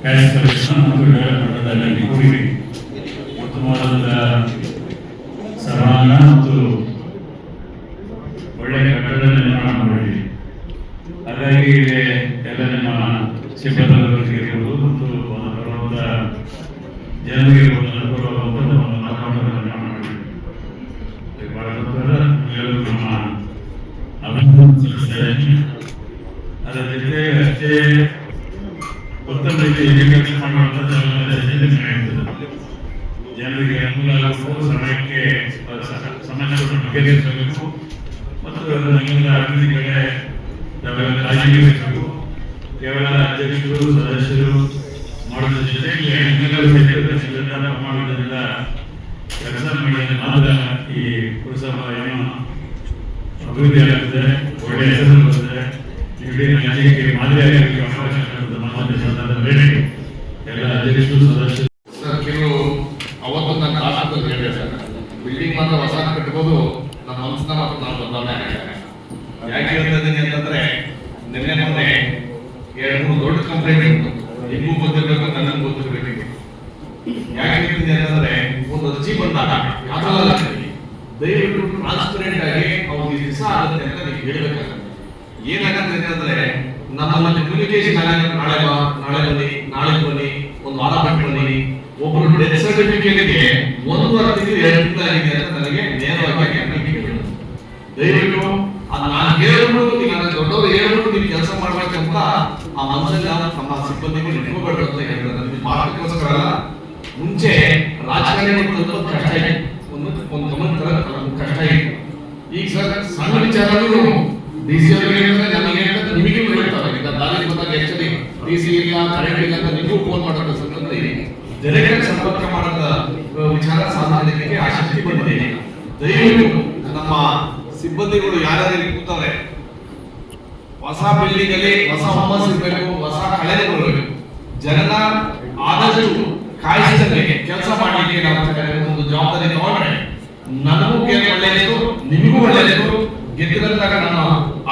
ಕ್ಯಾಶ್ ಕಲೆಕ್ಷನ್ ಮತ್ತು ಡೆವಲಪ್ಮೆಂಟಲ್ಲಿ ಕೂಡಿ ಉತ್ತಮವಾದ ಸಮಾನ ಮತ್ತು ಒಳ್ಳೆಯ ಕಟ್ಟಡ ನಿರ್ಮಾಣ ಮಾಡಿ. ಹಾಗಾಗಿ ಎಲ್ಲ ನಿಮ್ಮ ಸಿಬ್ಬಂದಿಗಳಿಗೆ ಇರ್ಬೋದು ಮತ್ತು ಬರುವಂಥ ಜನರಿಗೆ ಅನುಕೂಲವಾಗುವಂಥ ಒಂದು ವಾತಾವರಣ ನಿರ್ಮಾಣ ಮಾಡಿ ಎಲ್ಲರೂ ನಮ್ಮ ಅಭಿವೃದ್ಧಿ ಸಲ್ಲಿಸ್ತಾರೆ. ಅದರ ಜೊತೆ ಅಷ್ಟೇ ಉತ್ತಮ ರೀತಿಯಲ್ಲಿ ಮಾಡುವಂಥದ್ದು ಜನರಿಗೆ ಬಗೆಹರಿಸಬೇಕು ಮತ್ತು ನಮ್ಮಿಂದ ಅಭಿವೃದ್ಧಿ ಕಡೆ ನಾವೆಲ್ಲ ಕಾಳಜಿ ವಹಿಸಬೇಕು. ಕೇವಲ ಅಧ್ಯಕ್ಷರು ಸದಸ್ಯರು ಮಾಡೋದ್ರ ಜೊತೆಗೆ ಪ್ರಮಾಣದಿಂದ ಕೆಲಸ ಮಾಡಿದ ಮಾತ್ರ ಈ ಪುರಸಭಾ ಏನು ಅಭಿವೃದ್ಧಿ ಆಗುತ್ತದೆ, ಒಳ್ಳೆಯ ಹೆಸರು ಬರುತ್ತದೆ, ಇಡೀ ರಾಜ್ಯಕ್ಕೆ ಮಾದರಿಯಾಗಿ ಅವಕಾಶ ನಮ್ಮದೇ ಸಂದರ್ಭದಲ್ಲಿ ಎಲ್ಲ ಅಧ್ಯಕ್ಷರು ಸದಸ್ಯರು ಕೆಲವು ಅವತ್ತು ನನ್ನ ಆಸಕ್ತಿ ಹೇಳಿದೆ ಸರ್, ಬಿಲ್ಡಿಂಗ್ ಮಾತ್ರ ಹೊಸ ಕಟ್ಬೋದು, ನಮ್ಮ ಮನಸ್ಸನ್ನ ಮಾತ್ರ ನಾವು ಬದಲಾವಣೆ ಆಗಿದ್ದಾರೆ. ಯಾಕೆ ಹೇಳ್ತಾ ಇದ್ದೀನಿ ಅಂತಂದ್ರೆ ನಿನ್ನೆ ಮೊನ್ನೆ 2-3 ದೊಡ್ಡ ಕಂಪ್ಲೇಂಟ್ ಇತ್ತು, ನಿಮಗೂ ಗೊತ್ತಿರಬೇಕು, ನನಗೂ ಗೊತ್ತಿರಬೇಕು. ಯಾಕೆ ಹೇಳ್ತೀನಿ ಅಂತಂದ್ರೆ ಒಂದು ಅರ್ಜಿ ಬಂದಾಗ ಯಾವ್ದಲ್ಲ ದಯವಿಟ್ಟು ಟ್ರಾನ್ಸ್ಪರೆಂಟ್ ಆಗಿ ಅವ್ರಿಗೆ ದಿವಸ ಆಗುತ್ತೆ ಅಂತ ನೀವು ಹೇಳ್ಬೇಕಾಗುತ್ತೆ. ಏನಾಗುತ್ತೆ ಅಂತಂದ್ರೆ ನಮ್ಮಲ್ಲಿ ಕಮ್ಯುನಿಕೇಶನ್ ನಾಳೆ ಬನ್ನಿ ಒಂದು ವಾರ ಬಿಟ್ಟು ಬನ್ನಿ. ಒಬ್ಬರು ಡೆತ್ ಸರ್ಟಿಫಿಕೇಟ್ಗೆ 1 ವಾರ 2 ತಿಂಗಳಾಗಿದೆ ಅಂತ ನನಗೆ ನೇರವಾಗಿ ದಯವಿಟ್ಟು ನಾನು ಹೇಳ್ಬಿಟ್ಟು ಈಗ ನನ್ನ ದೊಡ್ಡವರು ಹೇಳ್ಬಿಟ್ಟು ನೀವು ಕೆಲಸ ಮಾಡ್ಬೇಕಂತ ಆ ಮನಸ್ಸಲ್ಲಿ ನಮ್ಮ ಸಿಬ್ಬಂದಿಗಳು ಇಟ್ಕೋಬೇಡ್ರು ಅಂತ ಹೇಳಿದ್ರೆ ನನಗೆ ಮಾಡೋದಕ್ಕೋಸ್ಕರ ಮುಂಚೆ ರಾಜಕಾರಣಿಗಳು ಕಷ್ಟ ಇದೆ, ಒಂದು ಗಮನ ಕಷ್ಟ ಇದೆ. ಈಗ ಸರ್ ಸಣ್ಣ ವಿಚಾರಗಳು ಡಿಸಿ ಅವರಿಗೆ ನನಗೆ ನಿಮಗೂ ಹೇಳ್ತಾರೆ, ಈಗ ದಾರಿ ಬಂದಾಗ ಆಕ್ಚುಲಿ ಡಿಸಿ ಇಲ್ಲ ಕರೆಂಟ್ ಇಲ್ಲ ಅಂತ ನಿಮಗೂ ಫೋನ್ ಮಾಡೋದು ಸಂಬಂಧ ಇದೆ. ಡೈರೆಕ್ಟ್ ಸಂಪರ್ಕ ಮಾಡೋದ ವಿಚಾರ ಸಾಮಾನ್ಯಕ್ಕೆ ಆಸಕ್ತಿ ಬಂದಿದೆ. ದಯವಿಟ್ಟು ನಮ್ಮ ಸಿಬ್ಬಂದಿಗಳು ಯಾರ್ಯಾರು ಕೂತವ್ರೆ, ಹೊಸ ಬಿಲ್ಡಿಂಗ್ ಅಲ್ಲಿ ಹೊಸ ಹುಮ್ಮಸ್ ಇರಬೇಕು, ಹೊಸ ಕಳೆದು ಬರಬೇಕು. ಜನನ ಆದಷ್ಟು ಕಾಯಿಸಿದಂಗೆ ಕೆಲಸ ಮಾಡಲಿಕ್ಕೆ ನಾವು ಒಂದು ಜವಾಬ್ದಾರಿ ತಗೊಂಡ್ರೆ ನನಗೂ ಒಳ್ಳೆಯದು, ನಿಮಗೂ ಒಳ್ಳೆಯದು, ಗೆದ್ದಿರಂತಾಗ ನಮ್ಮ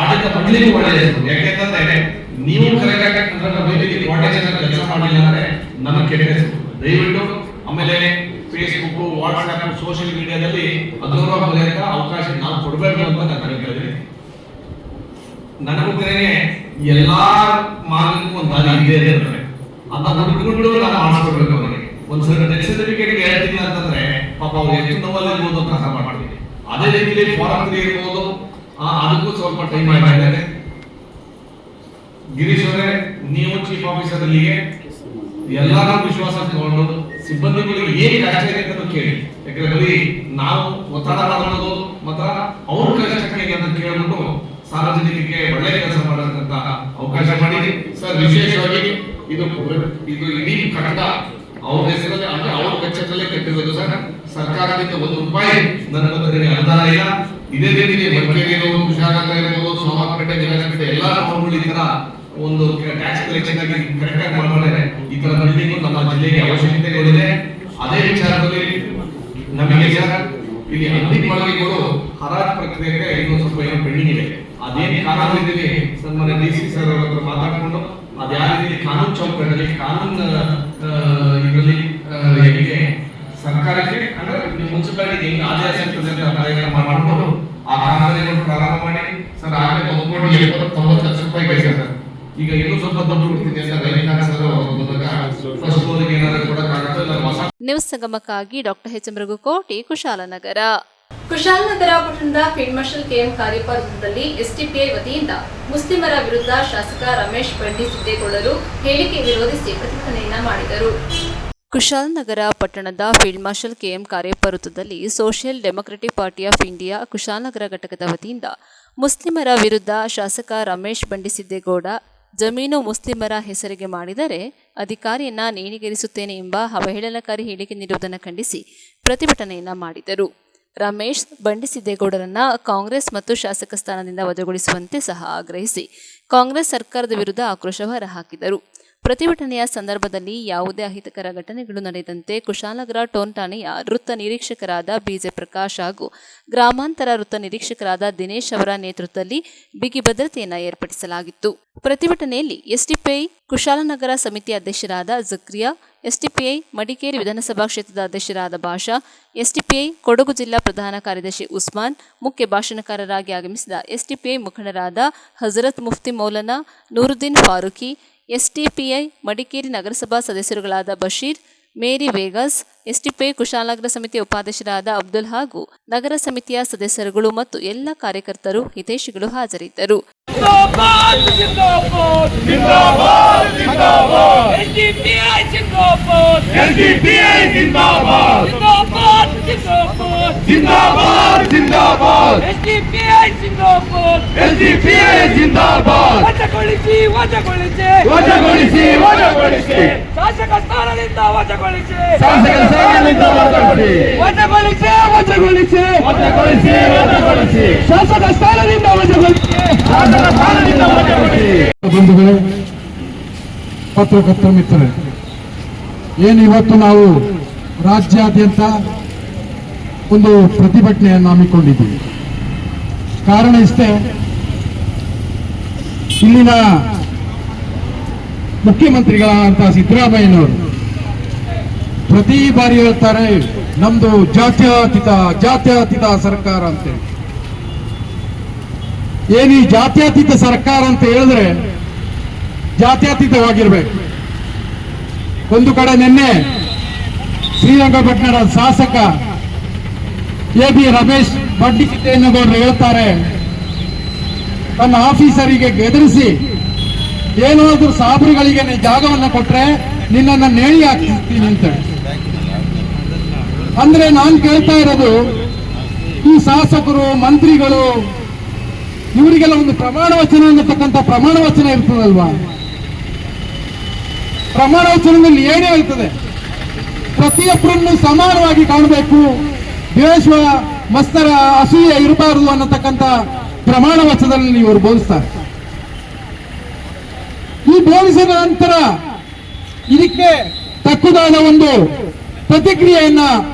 ಆಡಳಿತ ಮಂಡಳಿಗೂ ಒಳ್ಳೆಯದು. ಯಾಕೆಂತಂದ್ರೆ ನೀವು ಕರೆಕ್ಟಾಗಿ ಕೆಲಸ ಮಾಡಲಿಲ್ಲ ಅಂದ್ರೆ ನನಗೆ ಕೆಟ್ಟ ಹೆಸರು. ದಯವಿಟ್ಟು ಆಮೇಲೆ ಫೇಸ್ಬುಕ್, ವಾಟ್ಸ್ಆಪ್, ಸೋಷಿಯಲ್ ಮೀಡಿಯಾದಲ್ಲಿ ಅಗೌರವ ಬರೆಯಕ್ಕೆ ಅವಕಾಶ ನಾವು ಕೊಡಬೇಕು ಅಂತ ನಾನು ಹೇಳ್ತೀನಿ. ನನಗೂ ಕರೆಗೆ ಎಲ್ಲಾ ಮಾರ್ಗಕ್ಕೂ ಒಂದು ದಾರಿ ಇದ್ದೇ ಇರ್ತದೆ, ಅದನ್ನ ಹುಡುಕಿಕೊಂಡು ನಾವು ಮಾಡಿಸ್ಕೊಡ್ಬೇಕು. ಅವರಿಗೆ ಒಂದು ಡೆತ್ ಸರ್ಟಿಫಿಕೇಟ್ ಹೇಳ್ತೀನಿ ಅಂತಂದ್ರೆ ಪಾಪ ಅವ್ರು ಎಷ್ಟು ನೋವಲ್ಲಿ ಇರ್ಬೋದು ಅಂತ ಅರ್ಥ ಮಾಡ್ತೀವಿ. ಅದೇ ರೀತಿಯಲ್ಲಿ ಫಾರಂ 3 ಇರ್ಬೋದು, ಅದಕ್ಕೂ ಸ್ವಲ್ಪ ಟೈಮ್ ಆಗ್ತಾ ಇದೆ. ಗಿರೀಶ್ ಅವರೇ, ನೀವು ಚೀಫ್ ಆಫೀಸರ್ ಅಲ್ಲಿಗೆ ಎಲ್ಲಾರು ವಿಶ್ವಾಸ ತಗೊಂಡು ಸಿಬ್ಬಂದಿಗಳಿಗೆ ಏನ್ ಕಷ್ಟ ಇದೆ ಅಂತ ಕೇಳಿ. ಯಾಕಂದ್ರೆ ಬರೀ ನಾವು ಒತ್ತಡ ಮಾಡೋದು ಮಾತ್ರ ಅವ್ರ ಕಷ್ಟಕ್ಕೆ ಅಂತ ಕೇಳ್ಬಿಟ್ಟು ಸಾರ್ವಜನಿಕರಿಗೆ ಒಳ್ಳೆ ಕೆಲಸ ಮಾಡೋದಂತ ಅವಕಾಶ ಮಾಡಿ ಸರ್. ವಿಶೇಷವಾಗಿ ಇದು ಇಡೀ ಕಟ್ಟಡ ಅವ್ರ ಹೆಸರಲ್ಲಿ ಅಂದ್ರೆ ಅವ್ರ ವೆಚ್ಚದಲ್ಲೇ ಕಟ್ಟಿರೋದು ಸರ್. ಸರ್ಕಾರದಿಂದ 1 ರೂಪಾಯಿ ನನಗೆ ಅನುದಾನ ಇಲ್ಲ. ಇದೇ ರೀತಿ ಮಡಿಕೇರಿ ಇರ್ಬೋದು, ಕುಶಾಲನಗರ ಇರ್ಬೋದು, ಸೋಮವಾರಪೇಟೆ, ಜಿಲ್ಲಾಪೇಟೆ ಎಲ್ಲಾ ಟೌನ್ಗಳು ಈ ತರ ಒಂದು ಟ್ಯಾಕ್ಸ್ ಕಲೆಕ್ಷನ್ ಆಗಿ ಕರೆಕ್ಟ್ ಆಗಿ ಮಾಡಿದ್ರೆ ಈ ತರ ಬಿಲ್ಡಿಂಗ್ ನಮ್ಮ ಜಿಲ್ಲೆಗೆ ಅವಶ್ಯಕತೆಗಳಿದೆ. ಅದೇ ವಿಚಾರದಲ್ಲಿ ನಮಗೆ ಸರ್ ಇಲ್ಲಿ ಅಂತಿಮ ಮಾಳಿಗೆಗಳು ಹರಾಜು ಪ್ರಕ್ರಿಯೆಗೆ ಇನ್ನೂ ಸ್ವಲ್ಪ ಏನೋ ಪೆಂಡಿಂಗ್ ಇದೆ. ಅದೇನು ಕಾರಣದಲ್ಲಿ ಸನ್ಮಾನ್ಯ ಡಿಸಿ ಸರ್ ಅವರ ಹತ್ರ ಮಾತಾಡಿಕೊಂಡು ಅದ್ಯಾವ ರೀತಿ ಕಾನೂನು ಚೌಕಟ್ಟಲ್ಲಿ ಕಾನೂನು ಇದರಲ್ಲಿ ಹೇಗೆ ಸರ್ಕಾರಕ್ಕೆ ಅಂದ್ರೆ ಮುನ್ಸಿಪಾಲಿಟಿ ಹೆಂಗೆ ಆದಾಯ ಸಿಗ್ತದೆ ಅಂತ ಮಾಡಿಕೊಂಡು ಆ ಕಾನೂನುಗಳನ್ನು ಪ್ರಾರಂಭ ಮಾಡಿ ಸರ್. ಆಗಲೇ 1,70,90 ಲಕ್ಷ ರೂಪಾಯಿ ಗಳಿಸಿದೆ ಸರ್. ಈಗ ಇನ್ನೂ ಸ್ವಲ್ಪ ದುಡ್ಡು ಕೊಡ್ತೀನಿ ಅಂತ ರೈತನಾಥ್ ಸರ್ ಫಸ್ಟ್ ಓದಿಗೆ ಏನಾದರೂ ಕೊಡಕ್ಕಾಗುತ್ತೋ ಹೊಸ ನ್ಯೂಸ್ ಸಂಗಮಕ್ಕಾಗಿ doctor H M Raghukoti, Kushalanagar. Kushalanagar ಪಟ್ಟಣದ ಫೀಲ್ಡ್ ಮಾರ್ಷಲ್ ಕೆಎಂ ಕಾರ್ಯಪ್ಪ ವೃತ್ತದಲ್ಲಿ ಎಸ್ಡಿಪಿಐ ವತಿಯಿಂದ ಮುಸ್ಲಿಮರ ವಿರುದ್ಧ ಶಾಸಕ ರಮೇಶ್ ಬಂಡಿ ಸಿದ್ದೇಗೌಡರು ಹೇಳಿಕೆ ವಿರೋಧಿಸಿ ಪ್ರತಿಭಟನೆಯನ್ನ ಮಾಡಿದರು. ಕುಶಾಲನಗರ ಪಟ್ಟಣದ ಫೀಲ್ಡ್ ಮಾರ್ಷಲ್ ಕೆಎಂ ಕಾರ್ಯಪ್ಪ ವೃತ್ತದಲ್ಲಿ social democratic party of India Kushalnagar ಘಟಕದ ವತಿಯಿಂದ ಮುಸ್ಲಿಮರ ವಿರುದ್ಧ ಶಾಸಕ ರಮೇಶ್ ಬಂಡಿ ಸಿದ್ದೇಗೌಡ ಜಮೀನು ಮುಸ್ಲಿಮರ ಹೆಸರಿಗೆ ಮಾಡಿದರೆ ಅಧಿಕಾರಿಯನ್ನ ನೇಣಿಗೇರಿಸುತ್ತೇನೆ ಎಂಬ ಅವಹೇಳನಕಾರಿ ಹೇಳಿಕೆ ನೀಡುವುದನ್ನು ಖಂಡಿಸಿ ಪ್ರತಿಭಟನೆಯನ್ನ ಮಾಡಿದರು. ರಮೇಶ್ ಬಂಡಿ ಸಿದ್ದೇಗೌಡರನ್ನ ಕಾಂಗ್ರೆಸ್ ಮತ್ತು ಶಾಸಕ ಸ್ಥಾನದಿಂದ ವಜಾಗೊಳಿಸುವಂತೆ ಸಹ ಆಗ್ರಹಿಸಿ ಕಾಂಗ್ರೆಸ್ ಸರ್ಕಾರದ ವಿರುದ್ಧ ಆಕ್ರೋಶ ಹೊರಹಾಕಿದರು. ಪ್ರತಿಭಟನೆಯ ಸಂದರ್ಭದಲ್ಲಿ ಯಾವುದೇ ಅಹಿತಕರ ಘಟನೆಗಳು ನಡೆದಂತೆ ಕುಶಾಲನಗರ ಟೌನ್ ಠಾಣೆಯ ವೃತ್ತ ನಿರೀಕ್ಷಕರಾದ ಬಿಜೆ ಪ್ರಕಾಶ್ ಹಾಗೂ ಗ್ರಾಮಾಂತರ ವೃತ್ತ ನಿರೀಕ್ಷಕರಾದ ದಿನೇಶ್ ಅವರ ನೇತೃತ್ವದಲ್ಲಿ ಬಿಗಿ ಭದ್ರತೆಯನ್ನು ಏರ್ಪಡಿಸಲಾಗಿತ್ತು. ಪ್ರತಿಭಟನೆಯಲ್ಲಿ ಎಸ್ಡಿಪಿಐ ಕುಶಾಲನಗರ ಸಮಿತಿ ಅಧ್ಯಕ್ಷರಾದ ಜಕ್ರಿಯಾ, ಎಸ್ಡಿಪಿಐ ಮಡಿಕೇರಿ ವಿಧಾನಸಭಾ ಕ್ಷೇತ್ರದ ಅಧ್ಯಕ್ಷರಾದ ಭಾಷಾ, ಎಸ್ಡಿಪಿಐ ಕೊಡಗು ಜಿಲ್ಲಾ ಪ್ರಧಾನ ಕಾರ್ಯದರ್ಶಿ ಉಸ್ಮಾನ್, ಮುಖ್ಯ ಭಾಷಣಕಾರರಾಗಿ ಆಗಮಿಸಿದ ಎಸ್ಡಿಪಿಐ ಮುಖಂಡರಾದ ಹಜರತ್ ಮುಫ್ತಿ ಮೌಲಾನಾ ನೂರುದ್ದೀನ್ ಫಾರೂಕಿ, ಎಸ್ಡಿಪಿಐ ಮಡಿಕೇರಿ ನಗರಸಭಾ ಸದಸ್ಯರುಗಳಾದ ಬಶೀರ್, ಮೇರಿ ವೇಗಸ್, ಎಸ್ಡಿಪಿಐ ಕುಶಾಲನಗರ ಸಮಿತಿಯ ಉಪಾಧ್ಯಕ್ಷರಾದ ಅಬ್ದುಲ್ ಹಾಗೂ ನಗರ ಸಮಿತಿಯ ಸದಸ್ಯರುಗಳು ಮತ್ತು ಎಲ್ಲ ಕಾರ್ಯಕರ್ತರು ಹಿತೈಷಿಗಳು ಹಾಜರಿದ್ದರು. LDPI ಜಿಂದಾಬಾದ್ ಜಿಂದಾಬಾದ್ SDPI ಜಿಂದಾಬಾದ್ SDPI ಜಿಂದಾಬಾದ್ ವಜಾಗೊಳಿಸಿ ವಜಾಗೊಳಿಸಿ ವಜಾಗೊಳಿಸಿ ವಜಾಗೊಳಿಸಿ ಶಾಸಕ ಸ್ಥಾನದಿಂದ ವಜಾಗೊಳಿಸಿ ಶಾಸಕ ಸ್ಥಾನದಿಂದ ವಜಾಗೊಳಿಸಿ ವಜಾಗೊಳಿಸಿ ವಜಾಗೊಳಿಸಿ ವಜಾಗೊಳಿಸಿ ವಜಾಗೊಳಿಸಿ ಶಾಸಕ ಸ್ಥಾನದಿಂದ ವಜಾಗೊಳಿಸಿ ಶಾಸಕ ಸ್ಥಾನದಿಂದ ವಜಾಗೊಳಿಸಿ. ಬಂಧುಗಳೇ, ಪತ್ರಕರ್ತರ ಮಿತ್ರರೇ, ಏನು ಇವತ್ತು ನಾವು ರಾಜ್ಯಾದ್ಯಂತ ಒಂದು ಪ್ರತಿಭಟನೆಯನ್ನು ಹಮ್ಮಿಕೊಂಡಿದ್ದೀವಿ. ಕಾರಣ ಇಷ್ಟೇ, ಇಲ್ಲಿನ ಮುಖ್ಯಮಂತ್ರಿಗಳಾದಂತಹ ಸಿದ್ದರಾಮಯ್ಯನವರು ಪ್ರತಿ ಬಾರಿ ಹೇಳ್ತಾರೆ ನಮ್ದು ಜಾತ್ಯತೀತ ಸರ್ಕಾರ ಅಂತೇಳಿ. ಏನು ಈ ಜಾತ್ಯತೀತ ಸರ್ಕಾರ ಅಂತ ಹೇಳಿದ್ರೆ ಜಾತ್ಯತೀತವಾಗಿರ್ಬೇಕು. ಒಂದು ಕಡೆ ನಿನ್ನೆ ಶ್ರೀರಂಗಪಟ್ಟಣದ ಶಾಸಕ AB ರಮೇಶ್ ಬಂಡಿಸಿದ್ದೇನಗೌಡರು ಹೇಳ್ತಾರೆ, ತನ್ನ ಆಫೀಸರಿಗೆ ಬೆದರಿಸಿ ಏನಾದ್ರೂ ಸಾಬ್ರುಗಳಿಗೆ ನೀ ಜಾಗವನ್ನು ಕೊಟ್ರೆ ನಿನ್ನನ್ನು ನೇಣಿ ಹಾಕ್ತೀನಿ ಅಂತ. ಅಂದ್ರೆ ನಾನು ಕೇಳ್ತಾ ಇರೋದು, ಈ ಶಾಸಕರು ಮಂತ್ರಿಗಳು ಇವರಿಗೆಲ್ಲ ಒಂದು ಪ್ರಮಾಣ ವಚನ ಅನ್ನತಕ್ಕಂಥ ಪ್ರಮಾಣ ವಚನ ಇರ್ತದಲ್ವಾ? ಪ್ರಮಾಣ ವಚನದಲ್ಲಿ ಏನೇ ಹೇಳ್ತದೆ, ಪ್ರತಿಯೊಬ್ಬರನ್ನು ಸಮಾನವಾಗಿ ಕಾಣಬೇಕು, ದ್ವೇಷ ಮತ್ಸರ ಅಸೂಯೆ ಇರಬಾರದು ಅನ್ನತಕ್ಕಂಥ ಪ್ರಮಾಣ ವಚನದಲ್ಲಿ ಇವರು ಬೋಧಿಸ್ತಾರೆ. ಈ ಬೋಧಿಸಿದ ನಂತರ ಇದಕ್ಕೆ ತಕ್ಕುದಾದ ಒಂದು ಪ್ರತಿಕ್ರಿಯೆಯನ್ನ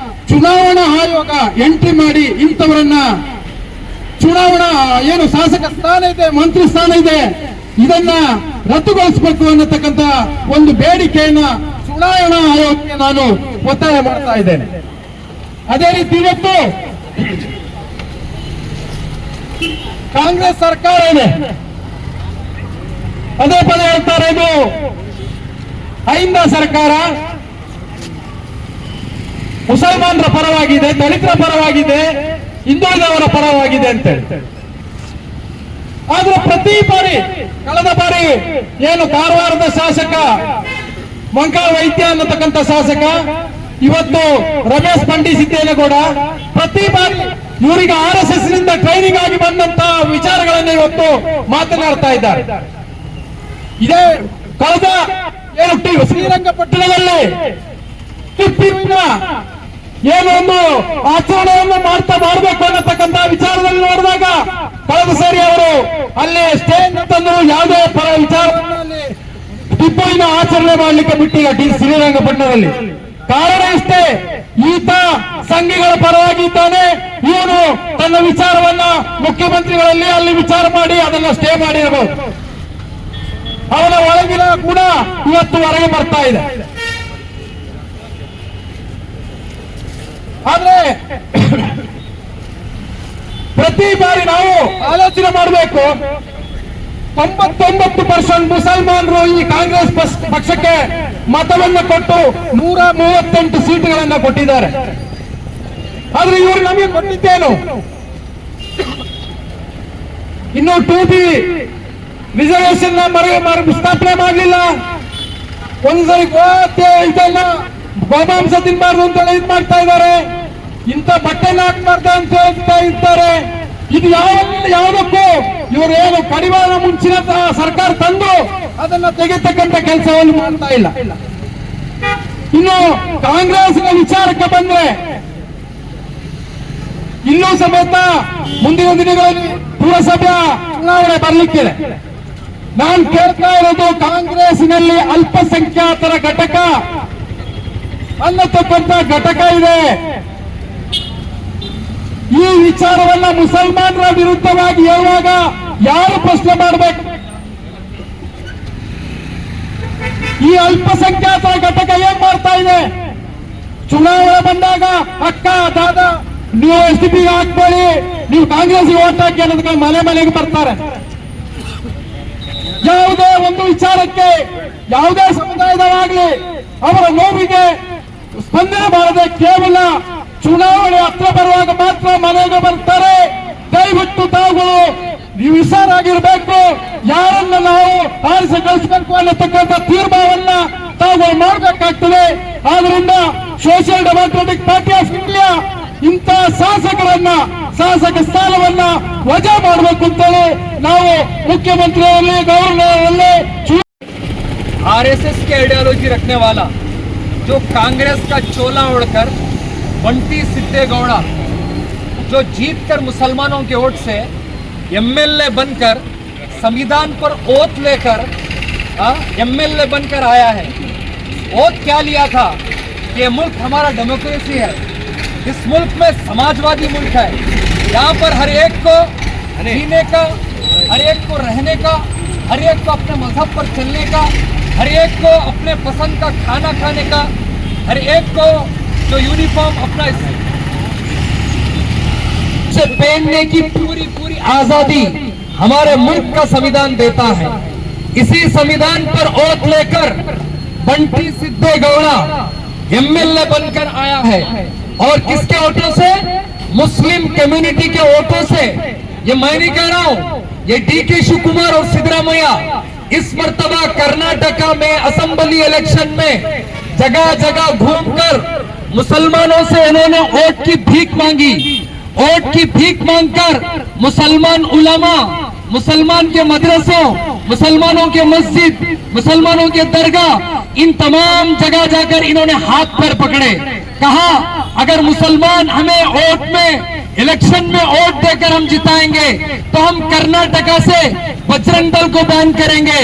ಚುನಾವಣಾ ಆಯೋಗ ಎಂಟ್ರಿ ಮಾಡಿ ಇಂಥವರನ್ನ ಚುನಾವಣಾ ಏನು ಶಾಸಕ ಸ್ಥಾನ ಇದೆ, ಮಂತ್ರಿ ಸ್ಥಾನ ಇದೆ, ಇದನ್ನ ರದ್ದುಗೊಳಿಸಬೇಕು ಅನ್ನತಕ್ಕಂಥ ಒಂದು ಬೇಡಿಕೆಯನ್ನ ಚುನಾವಣಾ ಆಯೋಗಕ್ಕೆ ನಾನು ಒತ್ತಾಯ ಮಾಡ್ತಾ ಇದ್ದೇನೆ. ಅದೇ ರೀತಿ ಇವತ್ತು ಕಾಂಗ್ರೆಸ್ ಸರ್ಕಾರ ಇದೆ, ಪದೇ ಪದೇ ಹೇಳ್ತಾರೆ ಇದು ಅಹಿಂದ ಸರ್ಕಾರ, ಮುಸಲ್ಮಾನರ ಪರವಾಗಿದೆ, ದಲಿತರ ಪರವಾಗಿದೆ, ಹಿಂದುಳಿದವರ ಪರವಾಗಿದೆ ಅಂತೇಳಿ. ಆದ್ರೆ ಪ್ರತಿ ಬಾರಿ, ಕಳೆದ ಬಾರಿ ಏನು ಕಾರವಾರದ ಶಾಸಕ ಮಂಕಾಳ ವೈದ್ಯ ಅನ್ನತಕ್ಕಂಥ ಶಾಸಕ, ಇವತ್ತು ರಮೇಶ್ ಬಂಡಿಸಿದ್ದೇನಗೌಡ ಪ್ರತಿ ಬಾರಿ ಇವರಿಗೆ RSS ನಿಂದ ಟ್ರೈನಿಂಗ್ ಆಗಿ ಬಂದಂತ ವಿಚಾರಗಳನ್ನು ಇವತ್ತು ಮಾತನಾಡ್ತಾ ಇದ್ದಾರೆ. ಇದೇ ಕಳೆದ ಏನು ಶ್ರೀರಂಗಪಟ್ಟಣದಲ್ಲಿ ಟಿಪ್ಪುವಿನ ಏನು ಒಂದು ಆಚರಣೆಯನ್ನು ಮಾಡಬೇಕು ಅನ್ನತಕ್ಕಂಥ ವಿಚಾರದಲ್ಲಿ ನೋಡಿದಾಗ ಕಳೆದ ಸಾರಿ ಅವರು ಅಲ್ಲಿ ಸ್ಟೇಜ್ ತಂದರು, ಯಾವುದೇ ಪರ ವಿಚಾರದಲ್ಲಿ ಟಿಪ್ಪುವಿನ ಆಚರಣೆ ಮಾಡಲಿಕ್ಕೆ ಬಿಟ್ಟಿಲ್ಲ ಶ್ರೀರಂಗಪಟ್ಟಣದಲ್ಲಿ. ಕಾರಣ ಇಷ್ಟೇ, ಈತ ಸಂಘಿಗಳ ಪರವಾಗಿ ಇದ್ದಾನೆ, ಇವನು ತನ್ನ ವಿಚಾರವನ್ನ ಮುಖ್ಯಮಂತ್ರಿಗಳಲ್ಲಿ ಅಲ್ಲಿ ವಿಚಾರ ಮಾಡಿ ಅದನ್ನ ಸ್ಟೇ ಮಾಡಿರಬಹುದು. ಅವನ ಒಳಗಿನ ಗುಣ ಇವತ್ತು ಹೊರಗೆ ಬರ್ತಾ ಇದೆ. ಆದ್ರೆ ಪ್ರತಿ ಬಾರಿ ನಾವು ಆಲೋಚನೆ ಮಾಡಬೇಕು, 99% ಮುಸಲ್ಮಾನರು ಈ ಕಾಂಗ್ರೆಸ್ ಪಕ್ಷಕ್ಕೆ ಮತವನ್ನು ಕೊಟ್ಟು 138 ಸೀಟುಗಳನ್ನ ಕೊಟ್ಟಿದ್ದಾರೆ. ಆದ್ರೆ ಇವರು ನಮಗೆ ಕೊಟ್ಟಿದ್ದೇನು? ಇನ್ನು 2B ರಿಸರ್ವೇಶನ್ ಸ್ಥಾಪನೆ ಮಾಡಲಿಲ್ಲ. ಒಂದ್ಸರಿ ಇದನ್ನ ಗೋಮಾಂಸ ತಿನ್ಬಾರ್ದು ಅಂತ ಇದು ಮಾಡ್ತಾ ಇದ್ದಾರೆ, ಇಂಥ ಬಟ್ಟೆನ ಹಾಕ್ಬಾರ್ದು ಅಂತ ಹೇಳ್ತಾ ಇರ್ತಾರೆ. ಇದು ಯಾವುದಕ್ಕೂ ಇವರು ಏನು ಕಡಿವಾಣ ಮುಂಚಿನ ಸರ್ಕಾರ ತಂದು ಅದನ್ನ ತೆಗೆತಕ್ಕಂಥ ಕೆಲಸವನ್ನು ಮಾಡ್ತಾ ಇಲ್ಲ. ಇನ್ನು ಕಾಂಗ್ರೆಸ್ನ ವಿಚಾರಕ್ಕೆ ಬಂದ್ರೆ ಇಲ್ಲೂ ಸಮೇತ ಮುಂದಿನ ದಿನಗಳಲ್ಲಿ ಪುರಸಭಾ ಚುನಾವಣೆ ಬರ್ಲಿಕ್ಕಿದೆ. ನಾನು ಕೇಳ್ತಾ ಇರೋದು, ಕಾಂಗ್ರೆಸ್ನಲ್ಲಿ ಅಲ್ಪಸಂಖ್ಯಾತರ ಘಟಕ ಅನ್ನತಕ್ಕಂಥ ಘಟಕ ಇದೆ. ಈ ವಿಚಾರವನ್ನ ಮುಸಲ್ಮಾನರ ವಿರುದ್ಧವಾಗಿ ಹೇಳುವಾಗ ಯಾರು ಪ್ರಶ್ನೆ ಮಾಡಬೇಕು? ಈ ಅಲ್ಪಸಂಖ್ಯಾತರ ಘಟಕ ಏನ್ ಮಾಡ್ತಾ ಇದೆ? ಚುನಾವಣೆ ಬಂದಾಗ ಅಕ್ಕ ದಾದ ನೀವು SDP ಹಾಕ್ಬೇಡಿ, ನೀವು ಕಾಂಗ್ರೆಸ್ಗೆ ಓಟ್ ಹಾಕಿ ಅನ್ನೋದಕ್ಕೆ ಮನೆ ಮನೆಗೆ ಬರ್ತಾರೆ. ಯಾವುದೇ ಒಂದು ವಿಚಾರಕ್ಕೆ ಯಾವುದೇ ಸಮುದಾಯದವಾಗಲಿ ಅವರ ನೋವಿಗೆ ಸ್ಪಂದನೆ ಮಾಡದೆ ಕೇವಲ ಚುನಾವಣೆ ಹತ್ರ ಬರುವಾಗ ಮಾತ್ರ ಮನೆಗೆ ಬರ್ತಾರೆ. ದಯವಿಟ್ಟು ತಾವುಗಳು ನೀವು ಹುಷಾರಾಗಿರ್ಬೇಕು, ಯಾರನ್ನ ನಾವು ಆರಿಸಿ ಕಳಿಸಬೇಕು ಅನ್ನತಕ್ಕಂಥ ತೀರ್ಮಾನವನ್ನ ತಾವುಗಳು ಮಾಡಬೇಕಾಗ್ತದೆ. ಆದ್ರಿಂದ social democratic party of India ಇಂಥ ಶಾಸಕ ಸ್ಥಾನವನ್ನ ವಜಾ ಮಾಡಬೇಕು ಅಂತೇಳಿ ನಾವು ಮುಖ್ಯಮಂತ್ರಿಯವರಲ್ಲಿ ಗವರ್ನರ್ आरएसएस के आइडियोलॉजी रखने वाला जो कांग्रेस का चोला ओढ़कर बंटी सिद्धेगौड़ा जो जीतकर मुसलमानों के वोट से एमएलए बनकर संविधान पर ओथ लेकर एमएलए बनकर आया है। ओथ क्या लिया था कि ये मुल्क हमारा डेमोक्रेसी है, इस मुल्क में समाजवादी मुल्क है, यहाँ पर हर एक को जीने का, हर एक को रहने का, हर एक को अपने मजहब पर चलने का, हर एक को अपने पसंद का खाना खाने का, हर एक को जो यूनिफॉर्म अपना से पहनने की पूरी आजादी हमारे मुल्क का संविधान देता है। इसी संविधान पर ओथ लेकर बंटी सिद्धेगौड़ा एमएलए बनकर आया है और किसके वोटों से? मुस्लिम कम्युनिटी के वोटों से। ये मैं नहीं कह रहा हूं, ये डीके शिवकुमार और सिद्धरामैया इस मर्तबा कर्नाटका में असेंबली इलेक्शन में जगह जगह घूमकर मुसलमानों से इन्होंने वोट की भीख मांगी। वोट की भीख मांगकर मुसलमान उलमा, मुसलमान के मदरसों, मुसलमानों के मस्जिद, मुसलमानों के दरगाह, इन तमाम जगह जाकर इन्होंने हाथ पैर पकड़े। कहा अगर मुसलमान हमें वोट में इलेक्शन में वोट देकर हम जिताएंगे तो हम कर्नाटका से बजरंग दल को बैन करेंगे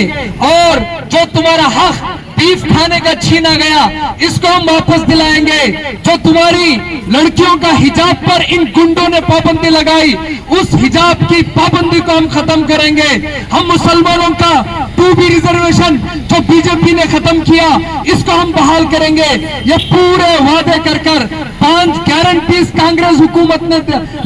और जो तुम्हारा हक बीफ खाने का छीना गया इसको हम वापस दिलाएंगे। जो तुम्हारी लड़कियों का हिजाब पर इन गुंडों ने पाबंदी लगाई उस हिजाब की पाबंदी को हम खत्म करेंगे। हम मुसलमानों का 2B रिजर्वेशन जो बीजेपी ने खत्म किया इसको हम बहाल करेंगे। ये पूरे वादे कर 5 गारंटीज कांग्रेस हुकूमत ने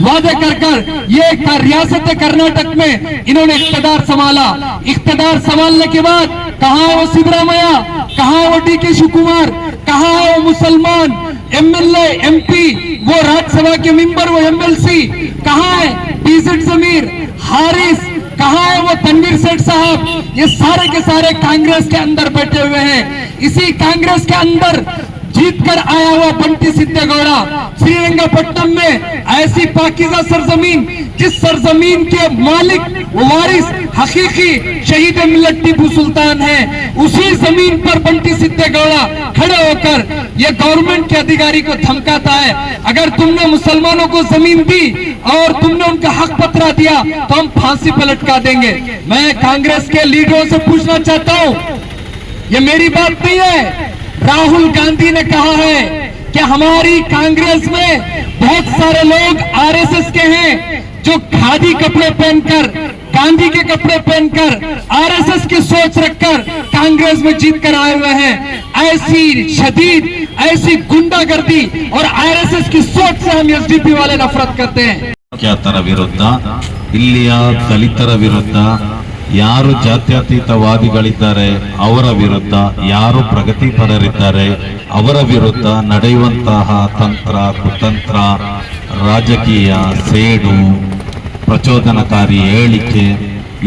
वादे कर ये रियासत कर्नाटक में इन्होंने इख्तियार संभाला। इख्तियार संभालने के बाद कहां है वो सिद्धरामैया, कहां है वो डीके शिवकुमार, कहां है वो मुसलमान एमएलए एमपी, वो राज्यसभा के मेंबर, वो एमएलसी, कहां है पीजेड जमीर हारिस, कहां है वो तनवीर सेठ साहब? ये सारे के सारे कांग्रेस के अंदर बैठे हुए हैं। इसी कांग्रेस के अंदर जीत कर आया हुआ बंटी सिद्धेगौड़ा श्रीरंगपट्टनम में ऐसी पाकीज़ा सरजमीन जिस सरजमीन के मालिक वारिस हकीकी शहीद मिल्लत टीपू सुल्तान है, उसी जमीन पर बंटी सिद्धेगौड़ा खड़े होकर ये गवर्नमेंट के अधिकारी को धमकाता है अगर तुमने मुसलमानों को जमीन दी और तुमने उनका हक पत्रा दिया तो हम फांसी पर लटका देंगे। मैं कांग्रेस के लीडरों से पूछना चाहता हूं, ये मेरी बात नहीं है, राहुल गांधी ने कहा है कि हमारी कांग्रेस में बहुत सारे लोग आरएसएस के हैं जो खादी कपड़े पहनकर, गांधी के कपड़े पहनकर, आरएसएस की सोच रखकर कांग्रेस में जीत कर आए हुए हैं। ऐसी शदीद, ऐसी गुंडागर्दी और आरएसएस की सोच से हम एसडीपी वाले नफरत करते हैं। ತರ ವಿರುದ್ಧ, ಇಲ್ಲಿಯ ದಲಿತರ ವಿರುದ್ಧ, ಯಾರು ಜಾತ್ಯತೀತವಾದಿಗಳಿದ್ದಾರೆ ಅವರ ವಿರುದ್ಧ, ಯಾರು ಪ್ರಗತಿಪರರಿದ್ದಾರೆ ಅವರ ವಿರುದ್ಧ ನಡೆಯುವಂತಹ ತಂತ್ರ ಕುತಂತ್ರ, ರಾಜಕೀಯ ಸೇಡು, ಪ್ರಚೋದನಕಾರಿ ಹೇಳಿಕೆ,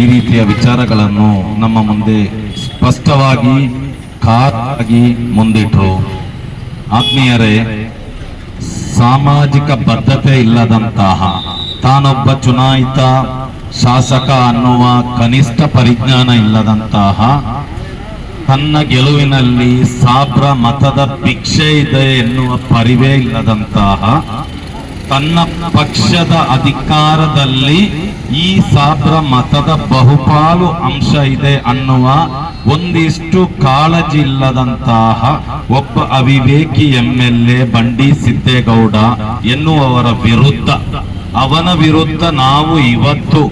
ಈ ರೀತಿಯ ವಿಚಾರಗಳನ್ನು ನಮ್ಮ ಮುಂದೆ ಸ್ಪಷ್ಟವಾಗಿ ಖಾರಾಗಿ ಮುಂದಿಟ್ಟರು. ಆತ್ಮೀಯರೇ, ಸಾಮಾಜಿಕ ಬದ್ಧತೆ ಇಲ್ಲದಂತಹ, ತಾನೊಬ್ಬ ಚುನಾಯಿತ ಶಾಸಕ ಅನ್ನುವ ಕನಿಷ್ಠ ಪರಿಜ್ಞಾನ ಇಲ್ಲದಂತಹ, ತನ್ನ ಗೆಲುವಿನಲ್ಲಿ ಸಾಬ್ರ ಮತದ ಭಿಕ್ಷೆ ಇದೆ ಎನ್ನುವ ಪರಿವೇ ಇಲ್ಲದಂತಹ, ತನ್ನ ಪಕ್ಷದ ಅಧಿಕಾರದಲ್ಲಿ ಈ ಸಾಬ್ರ ಮತದ ಬಹುಪಾಲು ಅಂಶ ಇದೆ ಅನ್ನುವ ಒಂದಿಷ್ಟು ಕಾಳಜಿ ಇಲ್ಲದಂತಹ ಒಬ್ಬ ಅವಿವೇಕಿ ಎಂಎಲ್ಎ ಬಂಡಿ ಸಿದ್ದೇಗೌಡ ಎನ್ನುವವರ ವಿರುದ್ಧ, ಅವನ ವಿರುದ್ಧ ನಾವು ಇವತ್ತು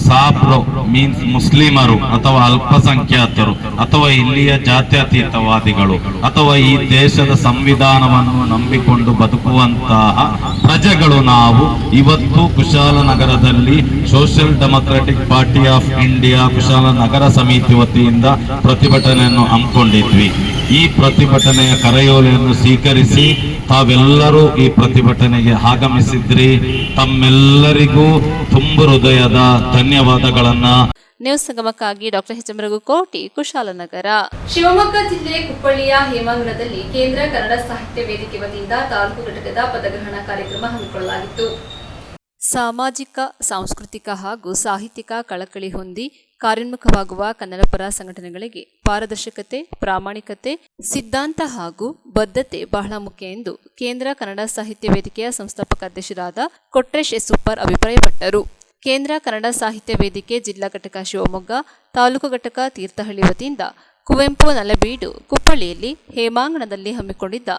ಸಾಬ್ರೋ ಮೀನ್ಸ್ ಮುಸ್ಲಿಮರು ಅಥವಾ ಅಲ್ಪಸಂಖ್ಯಾತರು ಅಥವಾ ಇಲ್ಲಿಯ ಜಾತ್ಯತೀತವಾದಿಗಳು ಅಥವಾ ಈ ದೇಶದ ಸಂವಿಧಾನವನ್ನು ನಂಬಿಕೊಂಡು ಬದುಕುವಂತಹ ಪ್ರಜೆಗಳು ನಾವು ಇವತ್ತು ಕುಶಾಲನಗರದಲ್ಲಿ social democratic party of India Kushalanagar ಸಮಿತಿ ವತಿಯಿಂದ ಪ್ರತಿಭಟನೆಯನ್ನು ಹಮ್ಮಿಕೊಂಡಿದ್ವಿ. ಈ ಪ್ರತಿಭಟನೆಯ ಕರೆಯೋಲೆಯನ್ನು ಸ್ವೀಕರಿಸಿ ತಾವೆಲ್ಲರೂ ಈ ಪ್ರತಿಭಟನೆಗೆ ಆಗಮಿಸಿದ್ರಿ. ತಮ್ಮೆಲ್ಲರಿಗೂ ತುಂಬು ಹೃದಯದ ಧನ್ಯವಾದಗಳನ್ನ ನ್ಯೂಸ್ ಸಂಗಮಕ್ಕಾಗಿ doctor H M Raghukoti, Kushalanagar. Shivamogga ಜಿಲ್ಲೆ ಕುಪ್ಪಳ್ಳಿಯ ಹೇಮಾಂಗಣದಲ್ಲಿ ಕೇಂದ್ರ ಕನ್ನಡ ಸಾಹಿತ್ಯ ವೇದಿಕೆ ವತಿಯಿಂದ ತಾಲೂಕು ಘಟಕದ ಪದಗ್ರಹಣ ಕಾರ್ಯಕ್ರಮ ಹಮ್ಮಿಕೊಳ್ಳಲಾಗಿತ್ತು. ಸಾಮಾಜಿಕ, ಸಾಂಸ್ಕೃತಿಕ ಹಾಗೂ ಸಾಹಿತ್ಯಿಕ ಕಳಕಳಿ ಹೊಂದಿ ಕಾರ್ಯೋನ್ಮುಖವಾಗುವ ಕನ್ನಡಪರ ಸಂಘಟನೆಗಳಿಗೆ ಪಾರದರ್ಶಕತೆ, ಪ್ರಾಮಾಣಿಕತೆ, ಸಿದ್ಧಾಂತ ಹಾಗೂ ಬದ್ಧತೆ ಬಹಳ ಮುಖ್ಯ ಎಂದು ಕೇಂದ್ರ ಕನ್ನಡ ಸಾಹಿತ್ಯ ವೇದಿಕೆಯ ಸಂಸ್ಥಾಪಕ ಅಧ್ಯಕ್ಷರಾದ ಕೊಟ್ರೇಶ್ ಎಸ್ ಸೂಪರ್ ಅಭಿಪ್ರಾಯಪಟ್ಟರು. ಕೇಂದ್ರ ಕನ್ನಡ ಸಾಹಿತ್ಯ ವೇದಿಕೆ ಜಿಲ್ಲಾ ಘಟಕ ಶಿವಮೊಗ್ಗ, ತಾಲೂಕು ಘಟಕ ತೀರ್ಥಹಳ್ಳಿ ವತಿಯಿಂದ ಕುವೆಂಪು ನಲಬೀಡು ಕುಪ್ಪಳ್ಳಿಯಲ್ಲಿ ಹೇಮಾಂಗಣದಲ್ಲಿ ಹಮ್ಮಿಕೊಂಡಿದ್ದ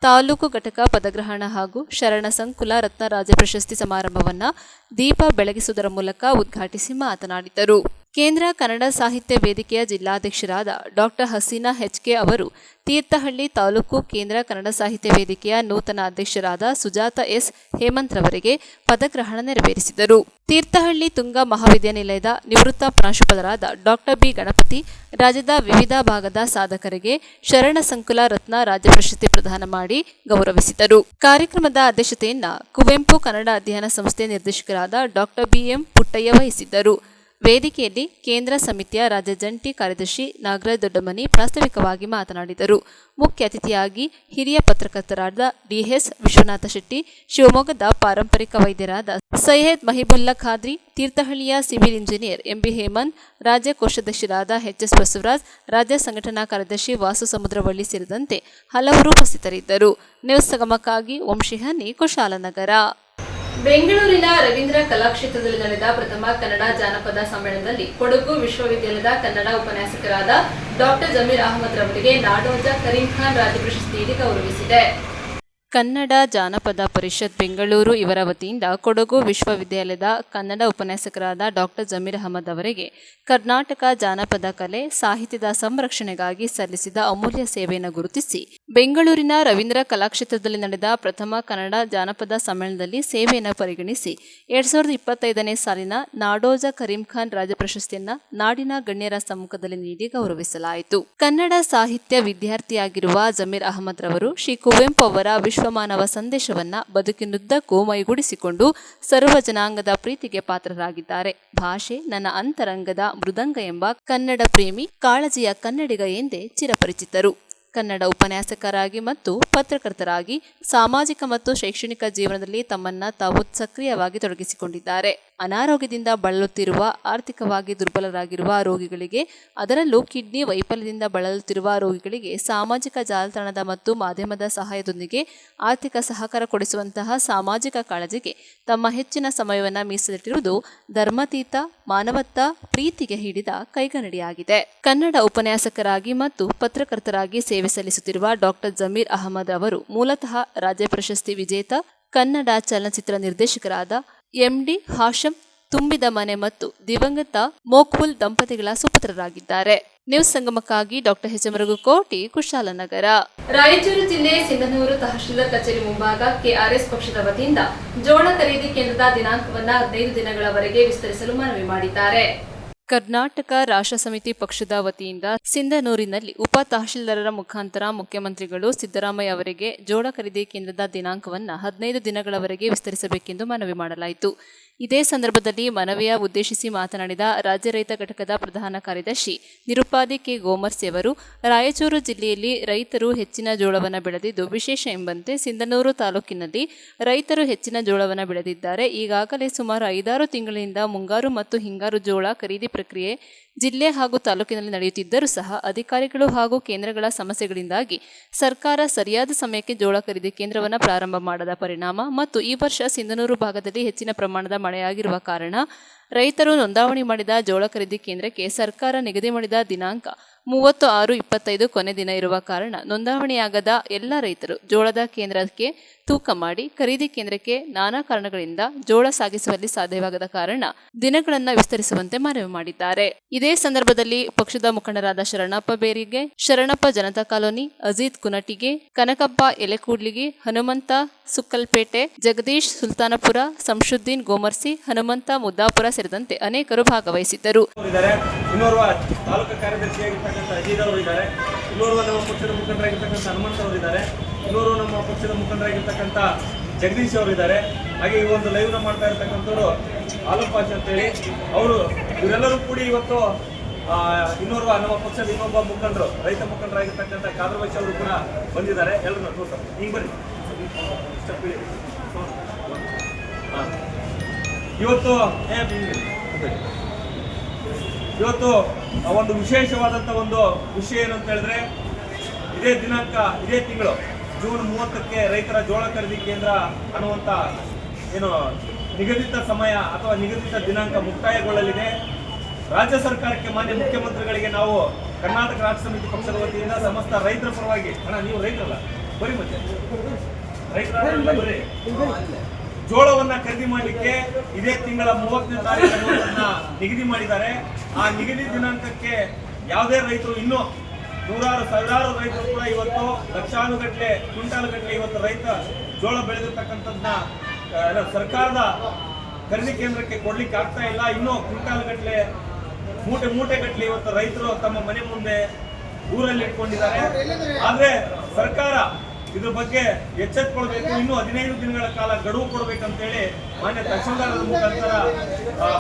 ತಾಲೂಕು ಘಟಕ ಪದಗ್ರಹಣ ಹಾಗೂ ಶರಣ ಸಂಕುಲ ರತ್ನ ರಾಜ ಪ್ರಶಸ್ತಿ ಸಮಾರಂಭವನ್ನು ದೀಪ ಬೆಳಗಿಸುವುದರ ಮೂಲಕ ಉದ್ಘಾಟಿಸಿ ಮಾತನಾಡಿದರು. ಕೇಂದ್ರ ಕನ್ನಡ ಸಾಹಿತ್ಯ ವೇದಿಕೆಯ ಜಿಲ್ಲಾಧ್ಯಕ್ಷರಾದ ಡಾಕ್ಟರ್ ಹಸೀನಾ ಎಚ್.ಕೆ. ಅವರು ತೀರ್ಥಹಳ್ಳಿ ತಾಲೂಕು ಕೇಂದ್ರ ಕನ್ನಡ ಸಾಹಿತ್ಯ ವೇದಿಕೆಯ ನೂತನ ಅಧ್ಯಕ್ಷರಾದ ಸುಜಾತ ಎಸ್. ಹೇಮಂತ್ ರವರಿಗೆ ಪದಗ್ರಹಣ ನೆರವೇರಿಸಿದರು. ತೀರ್ಥಹಳ್ಳಿ ತುಂಗ ಮಹಾವಿದ್ಯಾನಿಲಯದ ನಿವೃತ್ತ ಪ್ರಾಂಶುಪಾಲರಾದ ಡಾಕ್ಟರ್ ಬಿ. ಗಣಪತಿ ರಾಜ್ಯದ ವಿವಿಧ ಭಾಗದ ಸಾಧಕರಿಗೆ ಶರಣ ಸಂಕುಲ ರತ್ನ ರಾಜ್ಯ ಪ್ರಶಸ್ತಿ ಪ್ರದಾನ ಮಾಡಿ ಗೌರವಿಸಿದರು. ಕಾರ್ಯಕ್ರಮದ ಅಧ್ಯಕ್ಷತೆಯನ್ನ ಕುವೆಂಪು ಕನ್ನಡ ಅಧ್ಯಯನ ಸಂಸ್ಥೆ ನಿರ್ದೇಶಕರಾದ ಡಾಕ್ಟರ್ ಬಿ.ಎಂ. ಪುಟ್ಟಯ್ಯ ವಹಿಸಿದ್ದರು. ವೇದಿಕೆಯಲ್ಲಿ ಕೇಂದ್ರ ಸಮಿತಿಯ ರಾಜ್ಯ ಜಂಟಿ ಕಾರ್ಯದರ್ಶಿ ನಾಗರಾಜ್ ದೊಡ್ಡಮನಿ ಪ್ರಾಸ್ತಾವಿಕವಾಗಿ ಮಾತನಾಡಿದರು. ಮುಖ್ಯ ಅತಿಥಿಯಾಗಿ ಹಿರಿಯ ಪತ್ರಕರ್ತರಾದ ಡಿ.ಎಸ್. ವಿಶ್ವನಾಥ ಶೆಟ್ಟಿ, ಶಿವಮೊಗ್ಗದ ಪಾರಂಪರಿಕ ವೈದ್ಯರಾದ ಸೈಯದ್ ಮಹಿಬುಲ್ಲಾ ಖಾದ್ರಿ, ತೀರ್ಥಹಳ್ಳಿಯ ಸಿವಿಲ್ ಇಂಜಿನಿಯರ್ ಎಂ.ಬಿ. ಹೇಮಂತ್, ರಾಜ್ಯ ಕೋಶಾಧ್ಯಕ್ಷರಾದ ಎಚ್.ಎಸ್. ಬಸವರಾಜ್, ರಾಜ್ಯ ಸಂಘಟನಾ ಕಾರ್ಯದರ್ಶಿ ವಾಸು ಸಮುದ್ರವಳ್ಳಿ ಸೇರಿದಂತೆ ಹಲವರು ಉಪಸ್ಥಿತರಿದ್ದರು. ನ್ಯೂಸ್ ಸಂಗಮಕ್ಕಾಗಿ ವಂಶಿಹನಿ, ಕುಶಾಲನಗರ. ಬೆಂಗಳೂರಿನ ರವೀಂದ್ರ ಕಲಾಕ್ಷೇತ್ರದಲ್ಲಿ ನಡೆದ ಪ್ರಥಮ ಕನ್ನಡ ಜಾನಪದ ಸಮ್ಮೇಳನದಲ್ಲಿ ಕೊಡಗು ವಿಶ್ವವಿದ್ಯಾಲಯದ ಕನ್ನಡ ಉಪನ್ಯಾಸಕರಾದ ಡಾಕ್ಟರ್ ಜಮೀರ್ ಅಹಮದ್ ರವರಿಗೆ ನಾಡೋಜ ಕರೀಂ ಖಾನ್ ರಾಜ್ಯ ಪ್ರಶಸ್ತಿ ನೀಡಿ ಗೌರವಿಸಿದೆ. ಕನ್ನಡ ಜಾನಪದ ಪರಿಷತ್ ಬೆಂಗಳೂರು ಇವರ ವತಿಯಿಂದ ಕೊಡಗು ವಿಶ್ವವಿದ್ಯಾಲಯದ ಕನ್ನಡ ಉಪನ್ಯಾಸಕರಾದ ಡಾಕ್ಟರ್ ಜಮೀರ್ ಅಹಮದ್ ಅವರಿಗೆ ಕರ್ನಾಟಕ ಜಾನಪದ ಕಲೆ ಸಾಹಿತ್ಯದ ಸಂರಕ್ಷಣೆಗಾಗಿ ಸಲ್ಲಿಸಿದ ಅಮೂಲ್ಯ ಸೇವೆಯನ್ನು ಗುರುತಿಸಿ ಬೆಂಗಳೂರಿನ ರವೀಂದ್ರ ಕಲಾಕ್ಷೇತ್ರದಲ್ಲಿ ನಡೆದ ಪ್ರಥಮ ಕನ್ನಡ ಜಾನಪದ ಸಮ್ಮೇಳನದಲ್ಲಿ ಸೇವೆಯನ್ನು ಪರಿಗಣಿಸಿ 2025ನೇ ಸಾಲಿನ ನಾಡೋಜ ಕರೀಂ ಖಾನ್ ರಾಜ್ಯ ಪ್ರಶಸ್ತಿಯನ್ನು ನಾಡಿನ ಗಣ್ಯರ ಸಮ್ಮುಖದಲ್ಲಿ ನೀಡಿ ಗೌರವಿಸಲಾಯಿತು. ಕನ್ನಡ ಸಾಹಿತ್ಯ ವಿದ್ಯಾರ್ಥಿಯಾಗಿರುವ ಜಮೀರ್ ಅಹಮದ್ ರವರು ಶ್ರೀ ಕುವೆಂಪು ಅವರ ವಿಶ್ವಮಾನವ ಸಂದೇಶವನ್ನ ಬದುಕಿನುದ್ದಕ್ಕೂ ಮೈಗೂಡಿಸಿಕೊಂಡು ಸರ್ವ ಜನಾಂಗದ ಪ್ರೀತಿಗೆ ಪಾತ್ರರಾಗಿದ್ದಾರೆ. ಭಾಷೆ ನನ್ನ ಅಂತರಂಗದ ಮೃದಂಗ ಎಂಬ ಕನ್ನಡ ಪ್ರೇಮಿ, ಕಾಳಜಿಯ ಕನ್ನಡಿಗ ಎಂದೇ ಚಿರಪರಿಚಿತರು. ಕನ್ನಡ ಉಪನ್ಯಾಸಕರಾಗಿ ಮತ್ತು ಪತ್ರಕರ್ತರಾಗಿ ಸಾಮಾಜಿಕ ಮತ್ತು ಶೈಕ್ಷಣಿಕ ಜೀವನದಲ್ಲಿ ತಮ್ಮನ್ನ ತಾವು ಸಕ್ರಿಯವಾಗಿ ತೊಡಗಿಸಿಕೊಂಡಿದ್ದಾರೆ. ಅನಾರೋಗ್ಯದಿಂದ ಬಳಲುತ್ತಿರುವ, ಆರ್ಥಿಕವಾಗಿ ದುರ್ಬಲರಾಗಿರುವ ರೋಗಿಗಳಿಗೆ, ಅದರಲ್ಲೂ ಕಿಡ್ನಿ ವೈಫಲ್ಯದಿಂದ ಬಳಲುತ್ತಿರುವ ರೋಗಿಗಳಿಗೆ ಸಾಮಾಜಿಕ ಜಾಲತಾಣದ ಮತ್ತು ಮಾಧ್ಯಮದ ಸಹಾಯದೊಂದಿಗೆ ಆರ್ಥಿಕ ಸಹಕಾರ ಕೊಡಿಸುವಂತಹ ಸಾಮಾಜಿಕ ಕಾಳಜಿಗೆ ತಮ್ಮ ಹೆಚ್ಚಿನ ಸಮಯವನ್ನು ಮೀಸಲಿಟ್ಟಿರುವುದು ಧರ್ಮಾತೀತ, ಮಾನವತಾ, ಪ್ರೀತಿಗೆ ಹಿಡಿದ ಕೈಗನ್ನಡಿಯಾಗಿದೆ. ಕನ್ನಡ ಉಪನ್ಯಾಸಕರಾಗಿ ಮತ್ತು ಪತ್ರಕರ್ತರಾಗಿ ಸೇವೆ ಸಲ್ಲಿಸುತ್ತಿರುವ ಡಾಕ್ಟರ್ ಜಮೀರ್ ಅಹಮದ್ ಅವರು ಮೂಲತಃ ರಾಜ್ಯ ಪ್ರಶಸ್ತಿ ವಿಜೇತ ಕನ್ನಡ ಚಲನಚಿತ್ರ ನಿರ್ದೇಶಕರಾದ ಎಂ.ಡಿ. ಹಾಶಂ ತುಂಬಿದ ಮನೆ ಮತ್ತು ದಿವಂಗತ ಮೋಕ್ಬುಲ್ ದಂಪತಿಗಳ ಸುಪುತ್ರರಾಗಿದ್ದಾರೆ. ನ್ಯೂಸ್ ಸಂಗಮಕ್ಕಾಗಿ doctor H M Raghukoti, Kushalanagar. Raichur ಜಿಲ್ಲೆ ಸಿಂಧನೂರು ತಹಶೀಲ್ದಾರ್ ಕಚೇರಿ ಮುಂಭಾಗ ಕೆಆರ್ಎಸ್ ಪಕ್ಷದ ವತಿಯಿಂದ ಜೋಳ ಖರೀದಿ ಕೇಂದ್ರದ ದಿನಾಂಕವನ್ನು 15 ದಿನಗಳವರೆಗೆ ವಿಸ್ತರಿಸಲು ಮನವಿ ಮಾಡಿದ್ದಾರೆ. ಕರ್ನಾಟಕ ರಾಷ್ಟ್ರ ಸಮಿತಿ ಪಕ್ಷದ ವತಿಯಿಂದ ಸಿಂಧನೂರಿನಲ್ಲಿ ಉಪ ತಹಶೀಲ್ದಾರರ ಮುಖಾಂತರ ಮುಖ್ಯಮಂತ್ರಿಗಳು ಸಿದ್ದರಾಮಯ್ಯ ಅವರಿಗೆ ಜೋಳ ಖರೀದಿ ಕೇಂದ್ರದ ದಿನಾಂಕವನ್ನು 15 ದಿನಗಳವರೆಗೆ ವಿಸ್ತರಿಸಬೇಕೆಂದು ಮನವಿ ಮಾಡಲಾಯಿತು. ಇದೇ ಸಂದರ್ಭದಲ್ಲಿ ಮನವಿಯ ಉದ್ದೇಶಿಸಿ ಮಾತನಾಡಿದ ರಾಜ್ಯ ರೈತ ಘಟಕದ ಪ್ರಧಾನ ಕಾರ್ಯದರ್ಶಿ ನಿರುಪಾದಿ ಕೆ. ಗೋಮರ್ಸಿ ಅವರು, ರಾಯಚೂರು ಜಿಲ್ಲೆಯಲ್ಲಿ ರೈತರು ಹೆಚ್ಚಿನ ಜೋಳವನ್ನು ಬೆಳೆದಿದ್ದು ವಿಶೇಷ ಎಂಬಂತೆ ಸಿಂಧನೂರು ತಾಲೂಕಿನಲ್ಲಿ ರೈತರು ಹೆಚ್ಚಿನ ಜೋಳವನ್ನು ಬೆಳೆದಿದ್ದಾರೆ. ಈಗಾಗಲೇ ಸುಮಾರು 5-6 ತಿಂಗಳಿಂದ ಮುಂಗಾರು ಮತ್ತು ಹಿಂಗಾರು ಜೋಳ ಖರೀದಿ ಪ್ರಕ್ರಿಯೆ ಜಿಲ್ಲೆ ಹಾಗೂ ತಾಲೂಕಿನಲ್ಲಿ ನಡೆಯುತ್ತಿದ್ದರೂ ಸಹ ಅಧಿಕಾರಿಗಳು ಹಾಗೂ ಕೇಂದ್ರಗಳ ಸಮಸ್ಯೆಗಳಿಂದಾಗಿ ಸರ್ಕಾರ ಸರಿಯಾದ ಸಮಯಕ್ಕೆ ಜೋಳ ಖರೀದಿ ಕೇಂದ್ರವನ್ನು ಪ್ರಾರಂಭ ಮಾಡದ ಪರಿಣಾಮ ಮತ್ತು ಈ ವರ್ಷ ಸಿಂಧನೂರು ಭಾಗದಲ್ಲಿ ಹೆಚ್ಚಿನ ಪ್ರಮಾಣದ ಮಳೆಯಾಗಿರುವ ಕಾರಣ ರೈತರು ನೋಂದಾವಣಿ ಮಾಡಿದ ಜೋಳ ಖರೀದಿ ಕೇಂದ್ರಕ್ಕೆ ಸರ್ಕಾರ ನಿಗದಿ ಮಾಡಿದ ದಿನಾಂಕ 30/6/25 ಕೊನೆ ದಿನ ಇರುವ ಕಾರಣ ನೋಂದಾವಣಿಯಾಗದ ಎಲ್ಲ ರೈತರು ಜೋಳದ ಕೇಂದ್ರಕ್ಕೆ ತೂಕ ಮಾಡಿ ಖರೀದಿ ಕೇಂದ್ರಕ್ಕೆ ನಾನಾ ಕಾರಣಗಳಿಂದ ಜೋಳ ಸಾಗಿಸುವಲ್ಲಿ ಸಾಧ್ಯವಾಗದ ಕಾರಣ ದಿನಗಳನ್ನು ವಿಸ್ತರಿಸುವಂತೆ ಮನವಿ ಮಾಡಿದ್ದಾರೆ. ಇದೇ ಸಂದರ್ಭದಲ್ಲಿ ಪಕ್ಷದ ಮುಖಂಡರಾದ ಶರಣಪ್ಪ ಬೇರಿಗೆ, ಶರಣಪ್ಪ ಜನತಾ ಕಾಲೋನಿ, ಅಜೀತ್ ಕುನಟಿಗೆ, ಕನಕಪ್ಪ ಎಲೆಕೂಡ್ಲಿಗೆ, ಹನುಮಂತ ಸುಕ್ಕಲ್ಪೇಟೆ, ಜಗದೀಶ್ ಸುಲ್ತಾನಪುರ, ಸಂಶುದ್ದೀನ್ ಗೋಮರ್ಸಿ, ಹನುಮಂತ ಮುದ್ದಾಪುರ ಸೇರಿದಂತೆ ಅನೇಕರು ಭಾಗವಹಿಸಿದ್ದರು. ಇನ್ನೋರ್ವ ತಾಲೂಕು ಕಾರ್ಯದರ್ಶಿಯಾಗಿರ್ತಕ್ಕಂಥ ಅಜೀತ್ ಅವರು ಇದ್ದಾರೆ. ಇನ್ನೋರ್ವ ನಮ್ಮ ಪಕ್ಷದ ಮುಖಂಡರಾಗಿರ್ತಕ್ಕಂಥ ಹನುಮಂತ ಅವರು ಇದ್ದಾರೆ. ಇನ್ನೋರ್ವ ನಮ್ಮ ಪಕ್ಷದ ಮುಖಂಡರಾಗಿರ್ತಕ್ಕಂಥ ಜಗದೀಶ್ ಅವರು ಇದ್ದಾರೆ. ಹಾಗೆ ಈ ಒಂದು ಲೈವ್ನ ಮಾಡ್ತಾ ಇರ್ತಕ್ಕಂಥವ್ರು ಆಲಂಪಾಷ್ ಅಂತೇಳಿ ಅವರು, ಇವರೆಲ್ಲರೂ ಕೂಡಿ ಇವತ್ತು ಇನ್ನೋರ್ವ ನಮ್ಮ ಪಕ್ಷದ ಇನ್ನೊಬ್ಬ ಮುಖಂಡರು, ರೈತ ಮುಖಂಡರಾಗಿರ್ತಕ್ಕಂಥ ಖಾದರ್ ಬೈಶ್ ಅವರು ಕೂಡ ಬಂದಿದ್ದಾರೆ. ಎಲ್ಲರೂ ನೋಡ್ತಾರೆ, ಹಿಂಗೆ ಬರ್ರಿ. ಇವತ್ತು ಒಂದು ವಿಶೇಷವಾದಂಥ ಒಂದು ವಿಷಯ ಏನು ಅಂತ ಹೇಳಿದ್ರೆ, ಇದೇ ದಿನಾಂಕ, ಇದೇ ತಿಂಗಳು ಜೂನ್ 30ಕ್ಕೆ ರೈತರ ಜೋಳ ಖರೀದಿ ಕೇಂದ್ರ ಅನ್ನುವಂಥ ಏನು ನಿಗದಿತ ಸಮಯ ಅಥವಾ ನಿಗದಿತ ದಿನಾಂಕ ಮುಕ್ತಾಯಗೊಳ್ಳಲಿದೆ. ರಾಜ್ಯ ಸರ್ಕಾರಕ್ಕೆ, ಮಾನ್ಯ ಮುಖ್ಯಮಂತ್ರಿಗಳಿಗೆ ನಾವು ಕರ್ನಾಟಕ ರಾಷ್ಟ್ರ ಸಮಿತಿ ಪಕ್ಷದ ವತಿಯಿಂದ ಸಮಸ್ತ ರೈತರ ಪರವಾಗಿ, ನೀವು ರೈತರಲ್ಲ ಬರೀ, ಮತ್ತೆ ರೈತರ ಬರೀ, ಜೋಳವನ್ನ ಖರೀದಿ ಮಾಡಲಿಕ್ಕೆ ಇದೇ ತಿಂಗಳ 30ನೇ ತಾರೀಕನ್ನ ನಿಗದಿ ಮಾಡಿದ್ದಾರೆ. ಆ ನಿಗದಿ ದಿನಾಂಕಕ್ಕೆ ಯಾವುದೇ ರೈತರು, ಇನ್ನೂ ನೂರಾರು ಸಾವಿರಾರು ರೈತರು ಕೂಡ ಇವತ್ತು ಲಕ್ಷಾನುಗಟ್ಟಲೆ, ಕ್ವಿಂಟಾಲ್ಗಟ್ಟಲೆ ಇವತ್ತು ರೈತ ಜೋಳ ಬೆಳೆದಿರ್ತಕ್ಕಂಥದ್ದನ್ನ ಸರ್ಕಾರದ ಖರೀದಿ ಕೇಂದ್ರಕ್ಕೆ ಕೊಡ್ಲಿಕ್ಕೆ ಆಗ್ತಾ ಇಲ್ಲ. ಇನ್ನೂ ಕ್ವಿಂಟಾಲ್ಗಟ್ಟಲೆ, ಮೂಟೆಗಟ್ಟಲೆ ಇವತ್ತು ರೈತರು ತಮ್ಮ ಮನೆ ಮುಂದೆ ಊರಲ್ಲಿ ಇಟ್ಕೊಂಡಿದ್ದಾರೆ. ಆದ್ರೆ ಸರ್ಕಾರ ಇದ್ರ ಬಗ್ಗೆ ಎಚ್ಚೆತ್ತುಕೊಳ್ಬೇಕು. ಇನ್ನೂ 15 ದಿನಗಳ ಕಾಲ ಗಡುವು ಕೊಡಬೇಕಂತೇಳಿ ಮಾನ್ಯ ತಹಶೀಲ್ದಾರರ ಮುಖಾಂತರ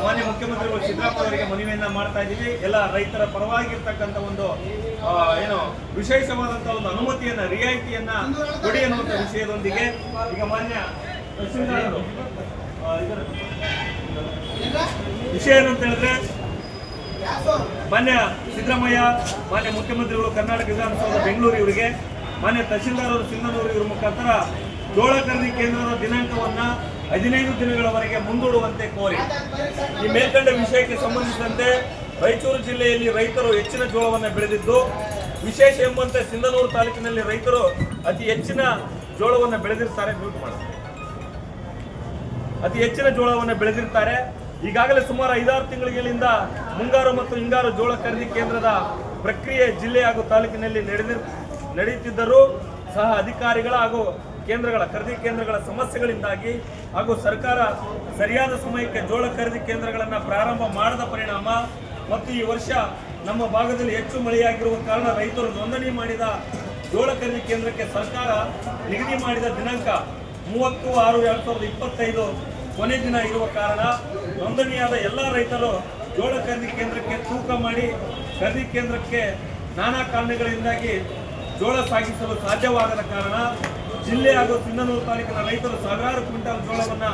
ಮಾನ್ಯ ಮುಖ್ಯಮಂತ್ರಿಗಳು ಸಿದ್ದರಾಮಯ್ಯ ಅವರಿಗೆ ಮನವಿಯನ್ನ ಮಾಡ್ತಾ ಇದ್ದೀವಿ. ಎಲ್ಲ ರೈತರ ಪರವಾಗಿರ್ತಕ್ಕಂಥ ಒಂದು ಏನು ವಿಶೇಷವಾದಂಥ ಒಂದು ಅನುಮತಿಯನ್ನ, ರಿಯಾಯಿತಿಯನ್ನ ಕೊಡಿ ಅನ್ನುವಂಥ ವಿಷಯದೊಂದಿಗೆ ಈಗ ಮಾನ್ಯ ತಹಶೀಲ್ದಾರರು ಇದರ ವಿಷಯ ಏನು ಅಂತ ಹೇಳಿದ್ರೆ, ಮಾನ್ಯ ಸಿದ್ದರಾಮಯ್ಯ, ಮಾನ್ಯ ಮುಖ್ಯಮಂತ್ರಿಗಳು ಕರ್ನಾಟಕ ವಿಧಾನಸೌಧ ಬೆಂಗಳೂರು ಇವರಿಗೆ, ಮಾನ್ಯ ತಹಶೀಲ್ದಾರ್ ಅವರು ಸಿಂಧನೂರು ಇವರ ಮುಖಾಂತರ ಜೋಳ ಖರೀದಿ ಕೇಂದ್ರದ ದಿನಾಂಕವನ್ನ 15 ದಿನಗಳವರೆಗೆ ಮುಂದೂಡುವಂತೆ ಕೋರಿ, ಈ ಮೇಲ್ಕಂಡ ವಿಷಯಕ್ಕೆ ಸಂಬಂಧಿಸಿದಂತೆ ರಾಯಚೂರು ಜಿಲ್ಲೆಯಲ್ಲಿ ರೈತರು ಹೆಚ್ಚಿನ ಜೋಳವನ್ನು ಬೆಳೆದಿದ್ದು, ವಿಶೇಷ ಎಂಬಂತೆ ಸಿಂಧನೂರು ತಾಲೂಕಿನಲ್ಲಿ ರೈತರು ಅತಿ ಹೆಚ್ಚಿನ ಜೋಳವನ್ನು ಬೆಳೆದಿರ್ತಾರೆ. ಅತಿ ಹೆಚ್ಚಿನ ಜೋಳವನ್ನು ಬೆಳೆದಿರ್ತಾರೆ. ಈಗಾಗಲೇ ಸುಮಾರು 5-6 ತಿಂಗಳಿಂದ ಮುಂಗಾರು ಮತ್ತು ಹಿಂಗಾರು ಜೋಳ ಖರೀದಿ ಕೇಂದ್ರದ ಪ್ರಕ್ರಿಯೆ ಜಿಲ್ಲೆ ಹಾಗೂ ತಾಲೂಕಿನಲ್ಲಿ ನಡೆಯುತ್ತಿದ್ದರೂ ಸಹ ಅಧಿಕಾರಿಗಳ ಹಾಗೂ ಖರೀದಿ ಕೇಂದ್ರಗಳ ಸಮಸ್ಯೆಗಳಿಂದಾಗಿ ಹಾಗೂ ಸರ್ಕಾರ ಸರಿಯಾದ ಸಮಯಕ್ಕೆ ಜೋಳ ಖರೀದಿ ಕೇಂದ್ರಗಳನ್ನು ಪ್ರಾರಂಭ ಮಾಡದ ಪರಿಣಾಮ ಮತ್ತು ಈ ವರ್ಷ ನಮ್ಮ ಭಾಗದಲ್ಲಿ ಹೆಚ್ಚು ಮಳೆಯಾಗಿರುವ ಕಾರಣ ರೈತರು ನೋಂದಣಿ ಮಾಡಿದ ಜೋಳ ಖರೀದಿ ಕೇಂದ್ರಕ್ಕೆ ಸರ್ಕಾರ ನಿಗದಿ ಮಾಡಿದ ದಿನಾಂಕ 30/6/2025 ಕೊನೆ ದಿನ ಇರುವ ಕಾರಣ ನೋಂದಣಿಯಾದ ಎಲ್ಲ ರೈತರು ಜೋಳ ಖರೀದಿ ಕೇಂದ್ರಕ್ಕೆ ತೂಕ ಮಾಡಿ ಖರೀದಿ ಕೇಂದ್ರಕ್ಕೆ ನಾನಾ ಕಾರಣಗಳಿಂದಾಗಿ ಜೋಳ ಸಾಗಿಸಲು ಸಾಧ್ಯವಾಗದ ಕಾರಣ ಜಿಲ್ಲೆ ಹಾಗೂ ಸಿಂಧನೂರು ತಾಲೂಕಿನ ರೈತರು ಸಾವಿರಾರು ಕ್ವಿಂಟಾಲ್ ಜೋಳವನ್ನು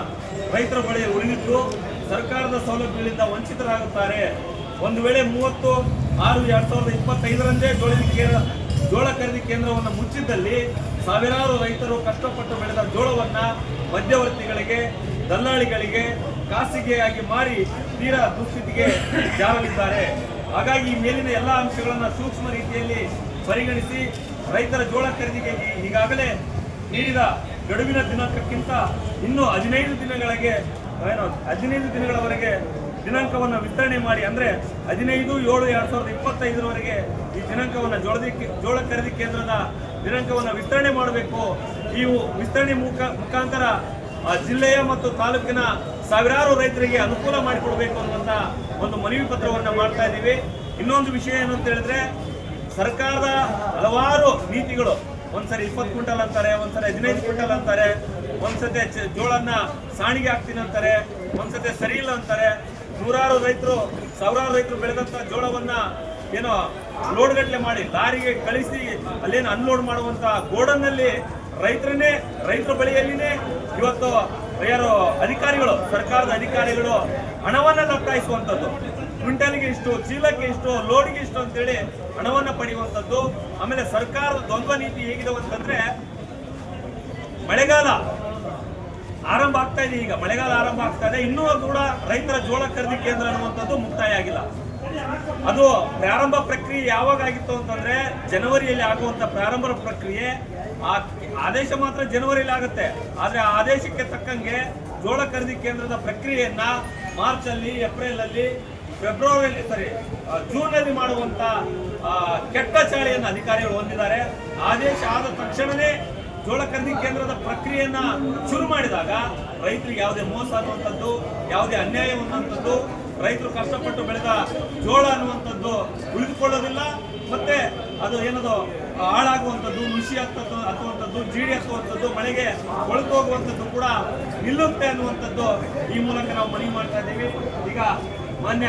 ರೈತರ ಬಳಿ ಉಳಿದಿದ್ದು ಸರ್ಕಾರದ ಸೌಲಭ್ಯಗಳಿಂದ ವಂಚಿತರಾಗುತ್ತಾರೆ. ಒಂದು ವೇಳೆ 30/6/2025ರಂದೇ ಜೋಳ ಖರೀದಿ ಕೇಂದ್ರವನ್ನು ಮುಚ್ಚಿದ್ದಲ್ಲಿ ಸಾವಿರಾರು ರೈತರು ಕಷ್ಟಪಟ್ಟು ಬೆಳೆದ ಜೋಳವನ್ನು ಮಧ್ಯವರ್ತಿಗಳಿಗೆ, ದಲ್ಲಾಳಿಗಳಿಗೆ ಖಾಸಗಿಯಾಗಿ ಮಾರಿ ತೀರಾ ದುಸ್ಥಿತಿಗೆ ಜಾರಲಿದ್ದಾರೆ. ಹಾಗಾಗಿ ಈ ಮೇಲಿನ ಎಲ್ಲ ಅಂಶಗಳನ್ನು ಸೂಕ್ಷ್ಮ ರೀತಿಯಲ್ಲಿ ಪರಿಗಣಿಸಿ ರೈತರ ಜೋಳ ಖರೀದಿಗೆ ಈಗಾಗಲೇ ನೀಡಿದ ಗಡುವಿನ ದಿನಾಂಕಕ್ಕಿಂತ ಇನ್ನೂ 15 ದಿನಗಳವರೆಗೆ ದಿನಾಂಕವನ್ನು ವಿಸ್ತರಣೆ ಮಾಡಿ, ಅಂದರೆ 15/7/2025ರವರೆಗೆ ಈ ದಿನಾಂಕವನ್ನು ಜೋಳ ಖರೀದಿ ಕೇಂದ್ರದ ದಿನಾಂಕವನ್ನು ವಿಸ್ತರಣೆ ಮಾಡಬೇಕು. ಈ ವಿಸ್ತರಣೆ ಮುಖಾಂತರ ಜಿಲ್ಲೆಯ ಮತ್ತು ತಾಲೂಕಿನ ಸಾವಿರಾರು ರೈತರಿಗೆ ಅನುಕೂಲ ಮಾಡಿಕೊಡಬೇಕು ಅನ್ನುವಂಥ ಒಂದು ಮನವಿ ಪತ್ರವನ್ನು ಮಾಡ್ತಾ ಇದ್ದೀವಿ. ಇನ್ನೊಂದು ವಿಷಯ ಏನು ಅಂತ ಹೇಳಿದ್ರೆ, ಸರ್ಕಾರದ ಹಲವಾರು ನೀತಿಗಳು, ಒಂದ್ಸರಿ 20 ಕ್ವಿಂಟಲ್ ಅಂತಾರೆ, ಒಂದ್ಸರಿ 15 ಕ್ವಿಂಟಲ್ ಅಂತಾರೆ, ಒಂದ್ಸತಿ ಜೋಳನ್ನ ಸಾಣಿಗೆ ಹಾಕ್ತೀನಿ ಅಂತಾರೆ, ಒಂದ್ಸತಿ ಸರಿ ಇಲ್ಲ ಅಂತಾರೆ. ನೂರಾರು ರೈತರು, ಸಾವಿರಾರು ರೈತರು ಬೆಳೆದಂತ ಜೋಳವನ್ನ ಏನೋ ಲೋಡ್ ಗಟ್ಟಲೆ ಮಾಡಿ ಲಾರಿಗೆ ಕಳಿಸಿ ಅಲ್ಲೇನು ಅನ್ಲೋಡ್ ಮಾಡುವಂತ ಗೋಡನ್ನಲ್ಲಿ ರೈತರ ಬಳಿಯಲ್ಲಿನೇ ಇವತ್ತು ಯಾರು ಅಧಿಕಾರಿಗಳು, ಸರ್ಕಾರದ ಅಧಿಕಾರಿಗಳು ಹಣವನ್ನ ಲಪ್ಟಾಯಿಸುವಂಥದ್ದು, ಕ್ವಿಂಟಲ್ಗೆ ಇಷ್ಟು, ಚೀಲಕ್ಕೆ ಇಷ್ಟು, ಲೋಡ್ಗೆ ಇಷ್ಟು ಅಂತೇಳಿ ಹಣವನ್ನ ಪಡೆಯುವಂಥದ್ದು. ಆಮೇಲೆ ಸರ್ಕಾರದ ದ್ವಂದ್ವ ನೀತಿ ಹೇಗಿದೆ ಅಂತಂದ್ರೆ, ಮಳೆಗಾಲ ಆರಂಭ ಆಗ್ತಾ ಇದೆ, ಈಗ ಮಳೆಗಾಲ ಆರಂಭ ಆಗ್ತಾ ಇದೆ, ಇನ್ನೂ ಕೂಡ ರೈತರ ಜೋಳ ಖರೀದಿ ಕೇಂದ್ರ ಅನ್ನುವಂಥದ್ದು ಮುಕ್ತಾಯ ಆಗಿಲ್ಲ. ಅದು ಪ್ರಾರಂಭ ಪ್ರಕ್ರಿಯೆ ಯಾವಾಗ ಆಗಿತ್ತು ಅಂತಂದ್ರೆ ಜನವರಿಯಲ್ಲಿ ಆಗುವಂತ ಪ್ರಾರಂಭ ಪ್ರಕ್ರಿಯೆ, ಆ ಆದೇಶ ಮಾತ್ರ ಜನವರಿಯಲ್ಲಿ ಆಗುತ್ತೆ. ಆದ್ರೆ ಆ ಆದೇಶಕ್ಕೆ ತಕ್ಕಂಗೆ ಜೋಳ ಖರೀದಿ ಕೇಂದ್ರದ ಪ್ರಕ್ರಿಯೆಯನ್ನ ಮಾರ್ಚ್ ಅಲ್ಲಿ, ಏಪ್ರಿಲ್ ಅಲ್ಲಿ, ಜೂನ್ ನಲ್ಲಿ ಮಾಡುವಂತ ಕೆಟ್ಟ ಚಾಳಿಯನ್ನು ಅಧಿಕಾರಿಗಳು ಹೊಂದಿದ್ದಾರೆ. ಆದೇಶ ಆದ ತಕ್ಷಣವೇ ಜೋಳ ಖರೀದಿ ಕೇಂದ್ರದ ಪ್ರಕ್ರಿಯೆಯನ್ನ ಶುರು ಮಾಡಿದಾಗ ರೈತರಿಗೆ ಯಾವುದೇ ಮೋಸ ಅನ್ನುವಂಥದ್ದು, ಯಾವುದೇ ಅನ್ಯಾಯ ಅನ್ನುವಂಥದ್ದು, ರೈತರು ಕಷ್ಟಪಟ್ಟು ಬೆಳೆದ ಜೋಳ ಅನ್ನುವಂಥದ್ದು ಉಳಿದುಕೊಳ್ಳೋದಿಲ್ಲ. ಮತ್ತೆ ಅದು ಏನದು ಹಾಳಾಗುವಂಥದ್ದು, ನುಸಿ ಹತ್ತುವಂಥದ್ದು, ಜೀಡಿ ಹತ್ತುವಂಥದ್ದು, ಮಳೆಗೆ ಕೊಳೆತು ಹೋಗುವಂಥದ್ದು ಕೂಡ ನಿಲ್ಲುತ್ತೆ ಅನ್ನುವಂಥದ್ದು ಈ ಮೂಲಕ ನಾವು ಮನವಿ ಮಾಡ್ತಾ ಇದ್ದೀವಿ. ಈಗ ಮಾನ್ಯ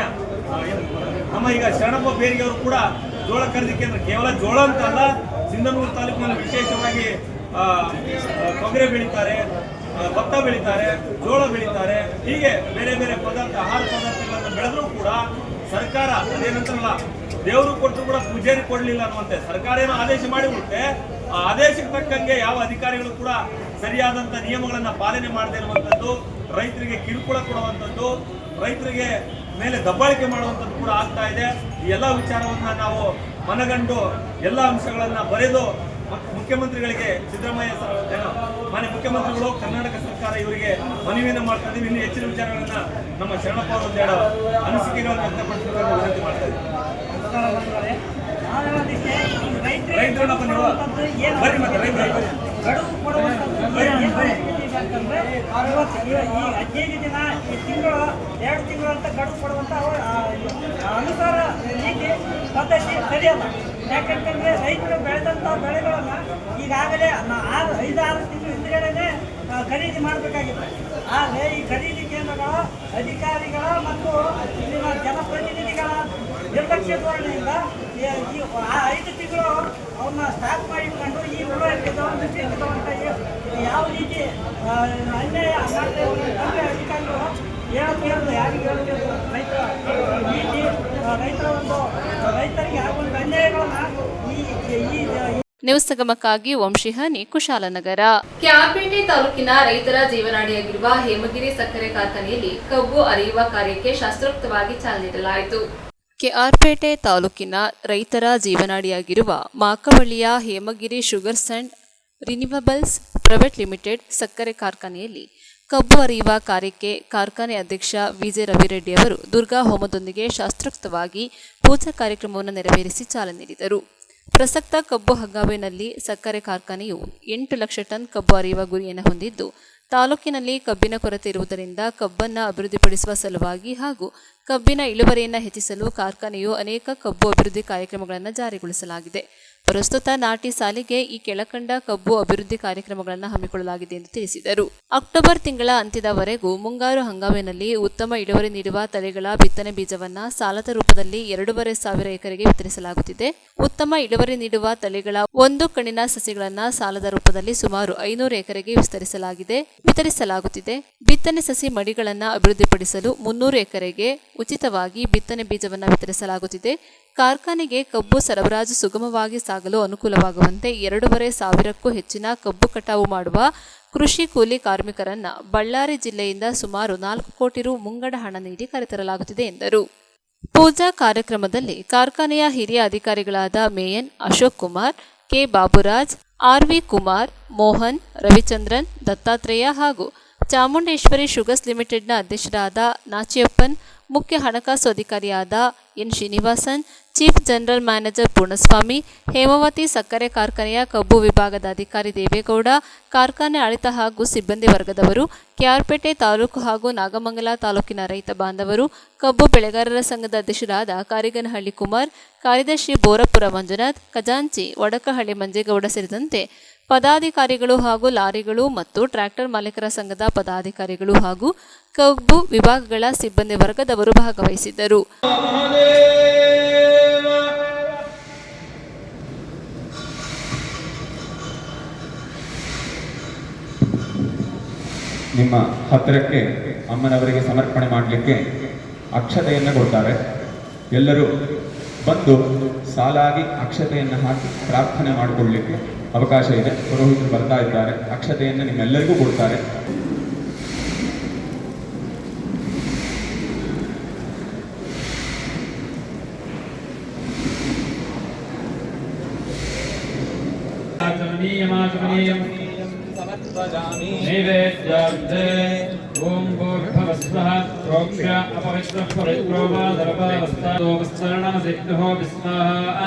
ನಮ್ಮ ಈಗ ಶರಣಪ್ಪ ಬೇರಿಗೆ ಅವರು ಕೂಡ ಜೋಳ ಖರೀದಿ ಕೇಂದ್ರ ಕೇವಲ ಜೋಳ ಅಂತ ಅಲ್ಲ, ಸಿಂಧನೂರು ತಾಲೂಕಿನಲ್ಲಿ ವಿಶೇಷವಾಗಿ ತೊಗರೆ ಬೆಳೀತಾರೆ, ಭತ್ತ ಬೆಳೀತಾರೆ, ಜೋಳ ಬೆಳೀತಾರೆ. ಹೀಗೆ ಬೇರೆ ಬೇರೆ ಪದಾರ್ಥ, ಆಹಾರ ಪದಾರ್ಥಗಳನ್ನು ಬೆಳೆದ್ರೂ ಕೂಡ ಸರ್ಕಾರ ಅದೇನಂತಾರಲ್ಲ, ದೇವರು ಕೊಟ್ಟರು ಕೂಡ ಪೂಜಾರಿ ಕೊಡಲಿಲ್ಲ ಅನ್ನುವಂತೆ ಸರ್ಕಾರ ಏನೋ ಆದೇಶ ಮಾಡಿಬಿಡುತ್ತೆ. ಆ ಆದೇಶಕ್ಕೆ ತಕ್ಕಂಗೆ ಯಾವ ಅಧಿಕಾರಿಗಳು ಕೂಡ ಸರಿಯಾದಂಥ ನಿಯಮಗಳನ್ನು ಪಾಲನೆ ಮಾಡದೇ ಇರುವಂಥದ್ದು, ರೈತರಿಗೆ ಕಿರುಕುಳ ಕೊಡುವಂಥದ್ದು, ರೈತರಿಗೆ ಮೇಲೆ ದಬ್ಬಾಳಿಕೆ ಮಾಡುವಂಥದ್ದು ಕೂಡ ಆಗ್ತಾ ಇದೆ. ಈ ಎಲ್ಲ ವಿಚಾರವನ್ನ ನಾವು ಮನಗಂಡು ಎಲ್ಲ ಅಂಶಗಳನ್ನ ಬರೆದು ಮುಖ್ಯಮಂತ್ರಿಗಳಿಗೆ, ಸಿದ್ದರಾಮಯ್ಯ ಮಾನ್ಯ ಮುಖ್ಯಮಂತ್ರಿಗಳು, ಕರ್ನಾಟಕ ಸರ್ಕಾರ ಇವರಿಗೆ ಮನವಿಯನ್ನು ಮಾಡ್ತಾ ಇದ್ದೀವಿ. ಇನ್ನು ಹೆಚ್ಚಿನ ವಿಚಾರಗಳನ್ನ ನಮ್ಮ ಶರಣಪ್ಪ ಅವರು ಒಂದೆರಡು ಅನಿಸಿಕೆಗಳನ್ನು ವ್ಯಕ್ತಪಡಿಸಬೇಕು ವಿನಂತಿ ಮಾಡ್ತಾ ಇದ್ದೀವಿ. ರೈತರನ್ನಪ್ಪ ನೀವು ಬನ್ನಿ, ಮತ್ತೆ ರೈತರು ಈ 15 ದಿನ, ಈ ತಿಂಗಳು 2 ತಿಂಗಳು ಅಂತ ಗಡುವು ಕೊಡುವಂಥ ಅನುಸಾರ ನೀತಿ ಪದ್ಧತಿ ಸರಿಯಲ್ಲ. ಯಾಕಂತಂದ್ರೆ ರೈತರು ಬೆಳೆದಂಥ ಬೆಳೆಗಳನ್ನು ಈಗಾಗಲೇ 5-6 ತಿಂಗಳು ಹಿಂದ್ಗಡೆ ಖರೀದಿ ಮಾಡಬೇಕಾಗಿದೆ. ಆದರೆ ಈ ಖರೀದಿ ಕೇಂದ್ರಗಳ ಅಧಿಕಾರಿಗಳ ಮತ್ತು ಇಲ್ಲಿನ ಜನಪ್ರತಿನಿಧಿಗಳ ನಿರ್ಲಕ್ಷ್ಯ ಧೋರಣೆಯಿಂದ ಈ 5 ತಿಂಗಳು ಅವನ್ನ ಸ್ಟಾಕ್ ಮಾಡಿಕೊಂಡು ಈ ಅಂತ ಯಾವ ರೀತಿ ಅನ್ಯಾಯ ಮಾಡ್ತಾ ಇದ್ದಾರೆ ಅಧಿಕಾರಿಗಳು ಹೇಳೋದು ಯಾರಿಗೆ ಹೇಳಬೇಕು? ನೀತಿ ರೈತರಿಗೆ ಆಗುವಂಥ ಅನ್ಯಾಯಗಳನ್ನ ನ್ಯೂಸ್ ಸಂಗಮಕ್ಕಾಗಿ ವಂಶಿಹಾನಿ, ಕುಶಾಲನಗರ. ಕ್ಯಾರ್ಪೇಟೆ ತಾಲೂಕಿನ ರೈತರ ಜೀವನಾಡಿಯಾಗಿರುವ ಹೇಮಗಿರಿ ಸಕ್ಕರೆ ಕಾರ್ಖಾನೆಯಲ್ಲಿ ಕಬ್ಬು ಅರೆಯುವ ಕಾರ್ಯಕ್ಕೆ ಶಾಸ್ತ್ರೋಕ್ತವಾಗಿ ಚಾಲನೆ ನೀಡಲಾಯಿತು. ಕೆಆರ್ಪೇಟೆ ತಾಲೂಕಿನ ರೈತರ ಜೀವನಾಡಿಯಾಗಿರುವ ಮಾಕವಳ್ಳಿಯ Hemagiri sugars and renewables private limited ಸಕ್ಕರೆ ಕಾರ್ಖಾನೆಯಲ್ಲಿ ಕಬ್ಬು ಅರೆಯುವ ಕಾರ್ಯಕ್ಕೆ ಕಾರ್ಖಾನೆ ಅಧ್ಯಕ್ಷ ವಿಜೆ ರವಿರೆಡ್ಡಿ ಅವರು ದುರ್ಗಾ ಹೋಮದೊಂದಿಗೆ ಶಾಸ್ತ್ರೋಕ್ತವಾಗಿ ಪೂಜಾ ಕಾರ್ಯಕ್ರಮವನ್ನು ನೆರವೇರಿಸಿ ಚಾಲನೆ ನೀಡಿದರು. ಪ್ರಸಕ್ತ ಕಬ್ಬು ಹಂಗಾಮಿನಲ್ಲಿ ಸಕ್ಕರೆ ಕಾರ್ಖಾನೆಯು 8 ಲಕ್ಷ ಟನ್ ಕಬ್ಬು ಅರೆಯುವ ಗುರಿಯನ್ನು ಹೊಂದಿದ್ದು, ತಾಲೂಕಿನಲ್ಲಿ ಕಬ್ಬಿನ ಕೊರತೆ ಇರುವುದರಿಂದ ಕಬ್ಬನ್ನು ಅಭಿವೃದ್ಧಿಪಡಿಸುವ ಸಲುವಾಗಿ ಹಾಗೂ ಕಬ್ಬಿನ ಇಳುವರಿಯನ್ನು ಹೆಚ್ಚಿಸಲು ಕಾರ್ಖಾನೆಯು ಅನೇಕ ಕಬ್ಬು ಅಭಿವೃದ್ಧಿ ಕಾರ್ಯಕ್ರಮಗಳನ್ನು ಜಾರಿಗೊಳಿಸಲಾಗಿದೆ. ಪ್ರಸ್ತುತ ನಾಟಿ ಸಾಲಿಗೆ ಈ ಕೆಳಕಂಡ ಕಬ್ಬು ಅಭಿವೃದ್ಧಿ ಕಾರ್ಯಕ್ರಮಗಳನ್ನು ಹಮ್ಮಿಕೊಳ್ಳಲಾಗಿದೆ ಎಂದು ತಿಳಿಸಿದರು. ಅಕ್ಟೋಬರ್ ತಿಂಗಳ ಅಂತ್ಯದವರೆಗೂ ಮುಂಗಾರು ಹಂಗಾಮಿನಲ್ಲಿ ಉತ್ತಮ ಇಳುವರಿ ನೀಡುವ ತಳಿಗಳ ಬಿತ್ತನೆ ಬೀಜವನ್ನು ಸಾಲದ ರೂಪದಲ್ಲಿ 2,500 ಎಕರೆಗೆ ವಿತರಿಸಲಾಗುತ್ತಿದೆ. ಉತ್ತಮ ಇಳುವರಿ ನೀಡುವ ತಳಿಗಳ 1 ಕಣಿನ ಸಸಿಗಳನ್ನು ಸಾಲದ ರೂಪದಲ್ಲಿ ಸುಮಾರು 500 ಎಕರೆಗೆ ವಿತರಿಸಲಾಗುತ್ತಿದೆ. ಬಿತ್ತನೆ ಸಸಿ ಮಡಿಗಳನ್ನು ಅಭಿವೃದ್ಧಿಪಡಿಸಲು 300 ಎಕರೆಗೆ ಉಚಿತವಾಗಿ ಬಿತ್ತನೆ ಬೀಜವನ್ನು ವಿತರಿಸಲಾಗುತ್ತಿದೆ. ಕಾರ್ಖಾನೆಗೆ ಕಬ್ಬು ಸರಬರಾಜು ಸುಗಮವಾಗಿ ಸಾಗಲು ಅನುಕೂಲವಾಗುವಂತೆ 2,500ಕ್ಕೂ ಹೆಚ್ಚಿನ ಕಬ್ಬು ಕಟಾವು ಮಾಡುವ ಕೃಷಿ ಕೂಲಿ ಕಾರ್ಮಿಕರನ್ನ ಬಳ್ಳಾರಿ ಜಿಲ್ಲೆಯಿಂದ ಸುಮಾರು 4 ಕೋಟಿ ರು ಮುಂಗಡ ಹಣ ನೀಡಿ ಕರೆತರಲಾಗುತ್ತಿದೆ ಎಂದರು. ಪೂಜಾ ಕಾರ್ಯಕ್ರಮದಲ್ಲಿ ಕಾರ್ಖಾನೆಯ ಹಿರಿಯ ಅಧಿಕಾರಿಗಳಾದ ಮೇಯನ್ ಅಶೋಕ್ ಕುಮಾರ್, ಕೆ ಬಾಬುರಾಜ್, ಆರ್ವಿ ಕುಮಾರ್, ಮೋಹನ್, ರವಿಚಂದ್ರನ್, ದತ್ತಾತ್ರೇಯ ಹಾಗೂ ಚಾಮುಂಡೇಶ್ವರಿ ಶುಗರ್ಸ್ ಲಿಮಿಟೆಡ್ನ ಅಧ್ಯಕ್ಷರಾದ ನಾಚಿಯಪ್ಪನ್, ಮುಖ್ಯ ಹಣಕಾಸು ಅಧಿಕಾರಿಯಾದ N Srinivasan, chief general manager Poornaswamy, Hemavathi ಸಕ್ಕರೆ ಕಾರ್ಖಾನೆಯ ಕಬ್ಬು ವಿಭಾಗದ ಅಧಿಕಾರಿ ದೇವೇಗೌಡ, ಕಾರ್ಖಾನೆ ಆಡಳಿತ ಹಾಗೂ ಸಿಬ್ಬಂದಿ ವರ್ಗದವರು, ಕೆಆರ್ಪೇಟೆ ತಾಲೂಕು ಹಾಗೂ ನಾಗಮಂಗಲ ತಾಲೂಕಿನ ರೈತ ಬಾಂಧವರು, ಕಬ್ಬು ಬೆಳೆಗಾರರ ಸಂಘದ ಅಧ್ಯಕ್ಷರಾದ ಕಾರಿಗನಹಳ್ಳಿ ಕುಮಾರ್, ಕಾರ್ಯದರ್ಶಿ ಬೋರಪುರ ಮಂಜುನಾಥ್, ಖಜಾಂಚಿ ವಡಕಹಳ್ಳಿ ಮಂಜೇಗೌಡ ಸೇರಿದಂತೆ ಪದಾಧಿಕಾರಿಗಳು ಹಾಗೂ ಲಾರಿಗಳು ಮತ್ತು ಟ್ರ್ಯಾಕ್ಟರ್ ಮಾಲೀಕರ ಸಂಘದ ಪದಾಧಿಕಾರಿಗಳು ಹಾಗೂ ಕಬ್ಬು ವಿಭಾಗಗಳ ಸಿಬ್ಬಂದಿ ವರ್ಗದವರು ಭಾಗವಹಿಸಿದ್ದರು. ನಿಮ್ಮ ಹತ್ತಿರಕ್ಕೆ ಅಮ್ಮನವರಿಗೆ ಸಮರ್ಪಣೆ ಮಾಡಲಿಕ್ಕೆ ಅಕ್ಷತೆಯನ್ನು ಕೊಡ್ತಾರೆ. ಎಲ್ಲರೂ ಬಂದು ಸಾಲಾಗಿ ಅಕ್ಷತೆಯನ್ನು ಹಾಕಿ ಪ್ರಾರ್ಥನೆ ಮಾಡಿಕೊಳ್ಳಲಿಕ್ಕೆ ಅವಕಾಶ ಇದೆ. ಪುರೋಹಿತರು ಬರ್ತಾ ಇದ್ದಾರೆ, ಅಕ್ಷತೆಯನ್ನು ನಿಮ್ಮೆಲ್ಲರಿಗೂ ಕೊಡ್ತಾರೆ. नैवेद्यार्थे ओम भूर्भुवस्वः प्रोक्ष्य अपवित्रः पवित्रो वा दर्भावस्थानमसिद्धो विस्मः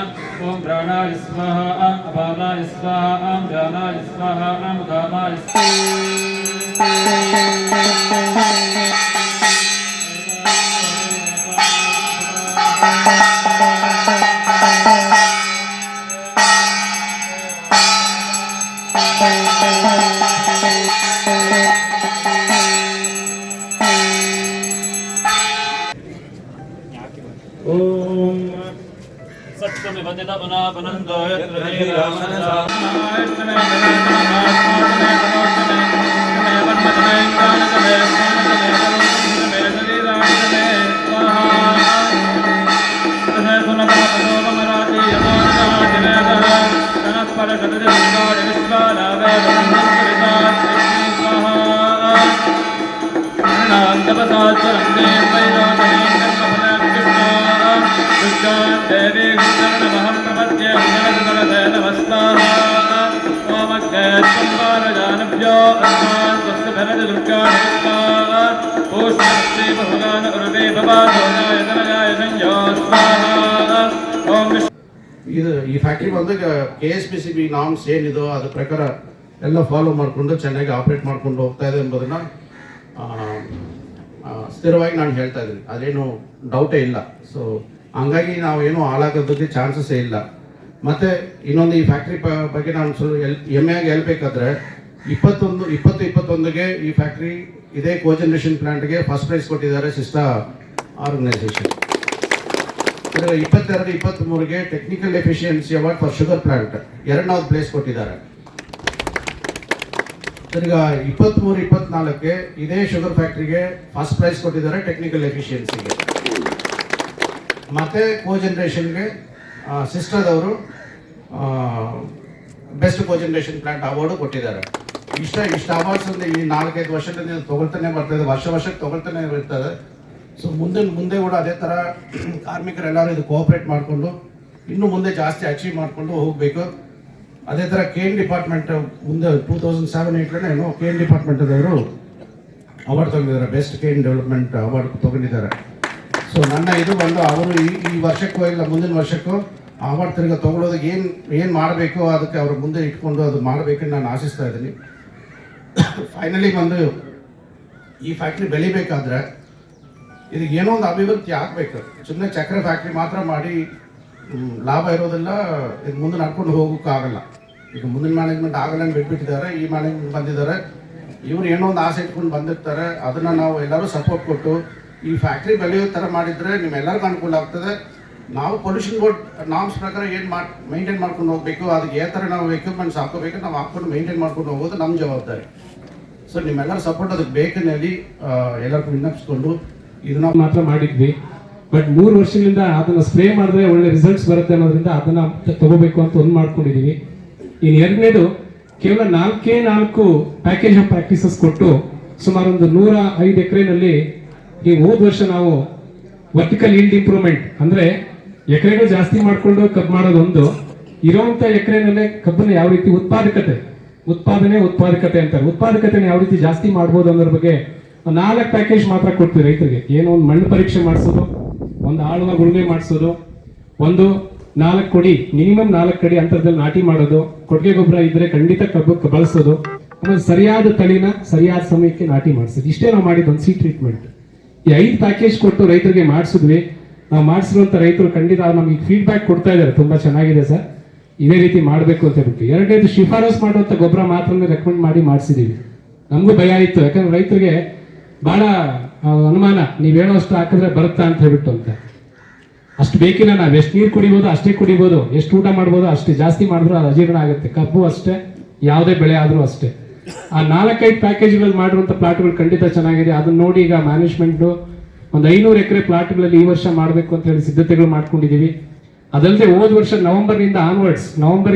ओम प्राणाय स्वाहा अपानाय स्वाहा व्यानाय स्वाहा उदानाय सत्त्वमि वदित पुनः पुनन्तो यत्र ಇದು ಈ ಫ್ಯಾಕ್ಟ್ರಿ ಬಂದಾಗ KSPCB ನಾರ್ಮ್ಸ್ ಏನಿದೋ ಅದ್ರ ಪ್ರಕಾರ ಎಲ್ಲ ಫಾಲೋ ಮಾಡಿಕೊಂಡು ಚೆನ್ನಾಗಿ ಆಪರೇಟ್ ಮಾಡ್ಕೊಂಡು ಹೋಗ್ತಾ ಇದೆ ಎಂಬುದನ್ನು ಸ್ಥಿರವಾಗಿ ನಾನು ಹೇಳ್ತಾ ಇದ್ದೀನಿ, ಅದೇನು ಡೌಟೇ ಇಲ್ಲ. ಸೊ ಹಂಗಾಗಿ ನಾವು ಏನು ಹಾಳಾಗೋದಕ್ಕೆ ಚಾನ್ಸಸ್ಸೇ ಇಲ್ಲ. ಮತ್ತು ಇನ್ನೊಂದು ಈ ಫ್ಯಾಕ್ಟ್ರಿ ಬಗ್ಗೆ ನಾನು ಸ್ವಲ್ಪ ಹೆಮ್ಮೆಯಾಗಿ ಹೇಳ್ಬೇಕಾದ್ರೆ 21ಗೆ ಈ ಫ್ಯಾಕ್ಟ್ರಿ ಇದೇ ಕೋಜನರೇಷನ್ ಪ್ಲಾಂಟ್ಗೆ ಫಸ್ಟ್ ಪ್ರೈಸ್ ಕೊಟ್ಟಿದ್ದಾರೆ ಸಿಸ್ಟಾ ಆರ್ಗನೈಸೇಷನ್. 22-23ಗೆ technical efficiency award for sugar plant 2ನೇ ಪ್ಲೇಸ್ ಕೊಟ್ಟಿದ್ದಾರೆ. ತಿರ್ಗಾ 23-24ಗೆ ಇದೇ ಶುಗರ್ ಫ್ಯಾಕ್ಟ್ರಿಗೆ ಫಸ್ಟ್ ಪ್ರೈಸ್ ಕೊಟ್ಟಿದ್ದಾರೆ ಟೆಕ್ನಿಕಲ್ ಎಫಿಷಿಯನ್ಸಿಗೆ. ಮತ್ತೆ ಕೋಜನರೇಷನ್ಗೆ ಸಿಸ್ಟರ್ದವರು ಬೆಸ್ಟ್ ಕೋಜನರೇಷನ್ ಪ್ಲಾಂಟ್ ಅವಾರ್ಡು ಕೊಟ್ಟಿದ್ದಾರೆ. ಇಷ್ಟ ಅವಾರ್ಡ್ಸ್ ಅಂದರೆ ಈ 4-5 ವರ್ಷದಿಂದ ತಗೊಳ್ತಾನೆ ಬರ್ತದೆ, ವರ್ಷಕ್ಕೆ ತಗೊಳ್ತಾನೆ ಇರ್ತದೆ. ಸೊ ಮುಂದೆ ಕೂಡ ಅದೇ ಥರ ಕಾರ್ಮಿಕರೆಲ್ಲರೂ ಇದು ಕೋಆಪ್ರೇಟ್ ಮಾಡಿಕೊಂಡು ಇನ್ನೂ ಮುಂದೆ ಜಾಸ್ತಿ ಅಚೀವ್ ಮಾಡಿಕೊಂಡು ಹೋಗಬೇಕು. ಅದೇ ಥರ KN ಡಿಪಾರ್ಟ್ಮೆಂಟ್ ಮುಂದೆ 2007-8 KN ಡಿಪಾರ್ಟ್ಮೆಂಟದವರು ಅವಾರ್ಡ್ ತಗೊಂಡಿದ್ದಾರೆ, ಬೆಸ್ಟ್ KN ಡೆವಲಪ್ಮೆಂಟ್ ಅವಾರ್ಡ್ ತಗೊಂಡಿದ್ದಾರೆ. ಸೊ ನನ್ನ ಇದು ಬಂದು ಅವರು ಈ ವರ್ಷಕ್ಕೂ ಇಲ್ಲ ಮುಂದಿನ ವರ್ಷಕ್ಕೂ ಅವಾರ್ಡ್ ತಿರ್ಗಿ ತೊಗೊಳೋದಕ್ಕೆ ಏನು ಮಾಡಬೇಕು ಅದಕ್ಕೆ ಅವ್ರ ಮುಂದೆ ಇಟ್ಕೊಂಡು ಅದು ಮಾಡಬೇಕಂತ ನಾನು ಆಶಿಸ್ತಾ ಇದ್ದೀನಿ. ಫೈನಲಿ ಬಂದು ಈ ಫ್ಯಾಕ್ಟ್ರಿ ಬೆಳಿಬೇಕಾದ್ರೆ ಇದಕ್ಕೆ ಏನೋ ಒಂದು ಅಭಿವೃದ್ಧಿ ಆಗಬೇಕು. ಸುಮ್ಮನೆ ಚಕ್ರ ಫ್ಯಾಕ್ಟ್ರಿ ಮಾತ್ರ ಮಾಡಿ ಲಾಭ ಇರೋದಿಲ್ಲ, ಇದು ಮುಂದೆ ನಡ್ಕೊಂಡು ಹೋಗೋಕ್ಕಾಗಲ್ಲ. ಈಗ ಮುಂದಿನ ಮ್ಯಾನೇಜ್ಮೆಂಟ್ ಆಗಲ್ಲ ಬಿಟ್ಬಿಟ್ಟಿದ್ದಾರೆ, ಈ ಮ್ಯಾನೇಜ್ಮೆಂಟ್ ಬಂದಿದ್ದಾರೆ, ಇವ್ರು ಏನೋ ಒಂದು ಆಸೆ ಇಟ್ಕೊಂಡು ಬಂದಿರ್ತಾರೆ. ಅದನ್ನು ನಾವು ಎಲ್ಲರೂ ಸಪೋರ್ಟ್ ಕೊಟ್ಟು ಈ ಫ್ಯಾಕ್ಟ್ರಿ ಬೆಳೆಯೋ ಥರ ಮಾಡಿದರೆ ನಿಮ್ಮೆಲ್ಲರಿಗೂ ಅನುಕೂಲ ಆಗ್ತದೆ. ನಾವು ಪೊಲ್ಯೂಷನ್ ಬೋರ್ಡ್ ನಾರ್ಮ್ಸ್ ಪ್ರಕಾರ ಏನು ಮೈಂಟೈನ್ ಮಾಡ್ಕೊಂಡು ಹೋಗಬೇಕು, ಅದಕ್ಕೆ ಯಾವ ಥರ ನಾವು ಎಕ್ವಿಪ್ಮೆಂಟ್ಸ್ ಹಾಕೋಬೇಕು ನಾವು ಹಾಕ್ಕೊಂಡು ಮೈಂಟೈನ್ ಮಾಡ್ಕೊಂಡು ಹೋಗೋದು ನಮ್ಮ ಜವಾಬ್ದಾರಿ. ಸೊ ನಿಮ್ಮೆಲ್ಲರ ಸಪೋರ್ಟ್ ಅದಕ್ಕೆ ಬೇಕನ್ನಲ್ಲಿ ಎಲ್ಲರಿಗೂ ವಿನ್ನಪಿಸ್ಕೊಂಡು ಇದನ್ನ ಮಾತ್ರ ಮಾಡಿದ್ವಿ. ಬಟ್ 3 ವರ್ಷಗಳಿಂದ ಅದನ್ನ ಸ್ಪ್ರೇ ಮಾಡಿದ್ರೆ ಒಳ್ಳೆ ರಿಸಲ್ಟ್ಸ್ ಬರುತ್ತೆ ಅನ್ನೋದ್ರಿಂದ ಅದನ್ನ ತಗೋಬೇಕು ಅಂತ ಒಂದು ಮಾಡ್ಕೊಂಡಿದೀವಿ. ಇನ್ನು ಎರಡನೇದು ಕೇವಲ 4 ಪ್ಯಾಕೇಜ್ ಆಫ್ ಪ್ರಾಕ್ಟೀಸಸ್ ಕೊಟ್ಟು ಸುಮಾರು ಒಂದು 105 ಎಕರೆನಲ್ಲಿ ಈ ಹೋದ ವರ್ಷ ನಾವು ವರ್ಟಿಕಲ್ ಈಲ್ಡ್ ಇಂಪ್ರೂವ್ಮೆಂಟ್ ಅಂದ್ರೆ ಎಕರೆಗಳು ಜಾಸ್ತಿ ಮಾಡ್ಕೊಂಡು ಕಬ್ಬು ಮಾಡೋದೊಂದು, ಇರುವಂತ ಎಕರೆನಲ್ಲೇ ಕಬ್ಬನ್ನ ಯಾವ ರೀತಿ ಉತ್ಪಾದಕತೆ ಅಂತಾರೆ, ಉತ್ಪಾದಕತೆನ ಯಾವ ರೀತಿ ಜಾಸ್ತಿ ಮಾಡ್ಬೋದು ಅನ್ನೋದ್ರ ಬಗ್ಗೆ 4 ಪ್ಯಾಕೇಜ್ ಮಾತ್ರ ಕೊಡ್ತೀವಿ ರೈತರಿಗೆ. ಏನೋ ಒಂದು ಮಣ್ಣು ಪರೀಕ್ಷೆ ಮಾಡಿಸೋದು, ಒಂದು ಆಳುವ ಉಳುಮೆ ಮಾಡಿಸೋದು, ಒಂದು 4 ಕೊಡಿ ಮಿನಿಮಮ್ 4 ಕಡಿ ಅಂತರದಲ್ಲಿ ನಾಟಿ ಮಾಡೋದು, ಕೊಟ್ಟಿಗೆ ಗೊಬ್ಬರ ಇದ್ರೆ ಖಂಡಿತ ಕಬ್ಬು ಬಳಸೋದು, ಆಮೇಲೆ ಸರಿಯಾದ ತಳಿನ ಸರಿಯಾದ ಸಮಯಕ್ಕೆ ನಾಟಿ ಮಾಡಿಸೋದು. ಇಷ್ಟೇ ನಾವು ಮಾಡಿದ ಒಂದು ಸೀಡ್ ಟ್ರೀಟ್ಮೆಂಟ್. ಈ 5 ಪ್ಯಾಕೇಜ್ ಕೊಟ್ಟು ರೈತರಿಗೆ ಮಾಡಿಸಿದ್ವಿ. ನಾವು ಮಾಡಿಸಿರುವಂತ ರೈತರು ಖಂಡಿತ ನಮಗೆ ಫೀಡ್ಬ್ಯಾಕ್ ಕೊಡ್ತಾ ಇದ್ದಾರೆ, ತುಂಬಾ ಚೆನ್ನಾಗಿದೆ ಸರ್, ಇದೇ ರೀತಿ ಮಾಡಬೇಕು ಅಂತ ಹೇಳ್ಬಿಟ್ಟು. ಎರಡನೇದು ಶಿಫಾರಸ್ ಮಾಡುವಂತ ಗೊಬ್ಬರ ಮಾತ್ರ ರೆಕಮೆಂಡ್ ಮಾಡಿ ಮಾಡಿಸಿದೀವಿ. ನಮಗೂ ಭಯ ಇತ್ತು, ಯಾಕಂದ್ರೆ ರೈತರಿಗೆ ಬಹಳ ಅನುಮಾನ, ನೀವ್ ಹೇಳೋ ಅಷ್ಟು ಹಾಕಿದ್ರೆ ಬರುತ್ತಾ ಅಂತ ಹೇಳ್ಬಿಟ್ಟು ಅಂತ. ಅಷ್ಟು ಬೇಕಿಲ್ಲ, ನಾವು ಎಷ್ಟು ನೀರು ಕುಡಿಬೋದು ಅಷ್ಟೇ ಕುಡಿಬೋದು, ಎಷ್ಟು ಊಟ ಮಾಡ್ಬೋದು ಅಷ್ಟೇ, ಜಾಸ್ತಿ ಮಾಡಿದ್ರು ಅದು ಅಜೀರ್ಣ ಆಗುತ್ತೆ. ಕಬ್ಬು ಅಷ್ಟೇ, ಯಾವುದೇ ಬೆಳೆ ಆದ್ರೂ ಅಷ್ಟೇ. ಆ 4-5 ಪ್ಯಾಕೇಜ್ಗಳಲ್ಲಿ ಮಾಡಿರುವಂತ ಪ್ಲಾಟ್ಗಳು ಖಂಡಿತ ಚೆನ್ನಾಗಿದೆ. ಅದನ್ನ ನೋಡಿ ಈಗ ಮ್ಯಾನೇಜ್ಮೆಂಟ್ ಒಂದು 500 ಎಕರೆ ಪ್ಲಾಟ್ಗಳಲ್ಲಿ ಈ ವರ್ಷ ಮಾಡಬೇಕು ಅಂತ ಹೇಳಿ ಸಿದ್ಧತೆಗಳು ಮಾಡ್ಕೊಂಡಿದೀವಿ. ಅದಲ್ಲದೆ ಹೋದ ವರ್ಷ ನವೆಂಬರ್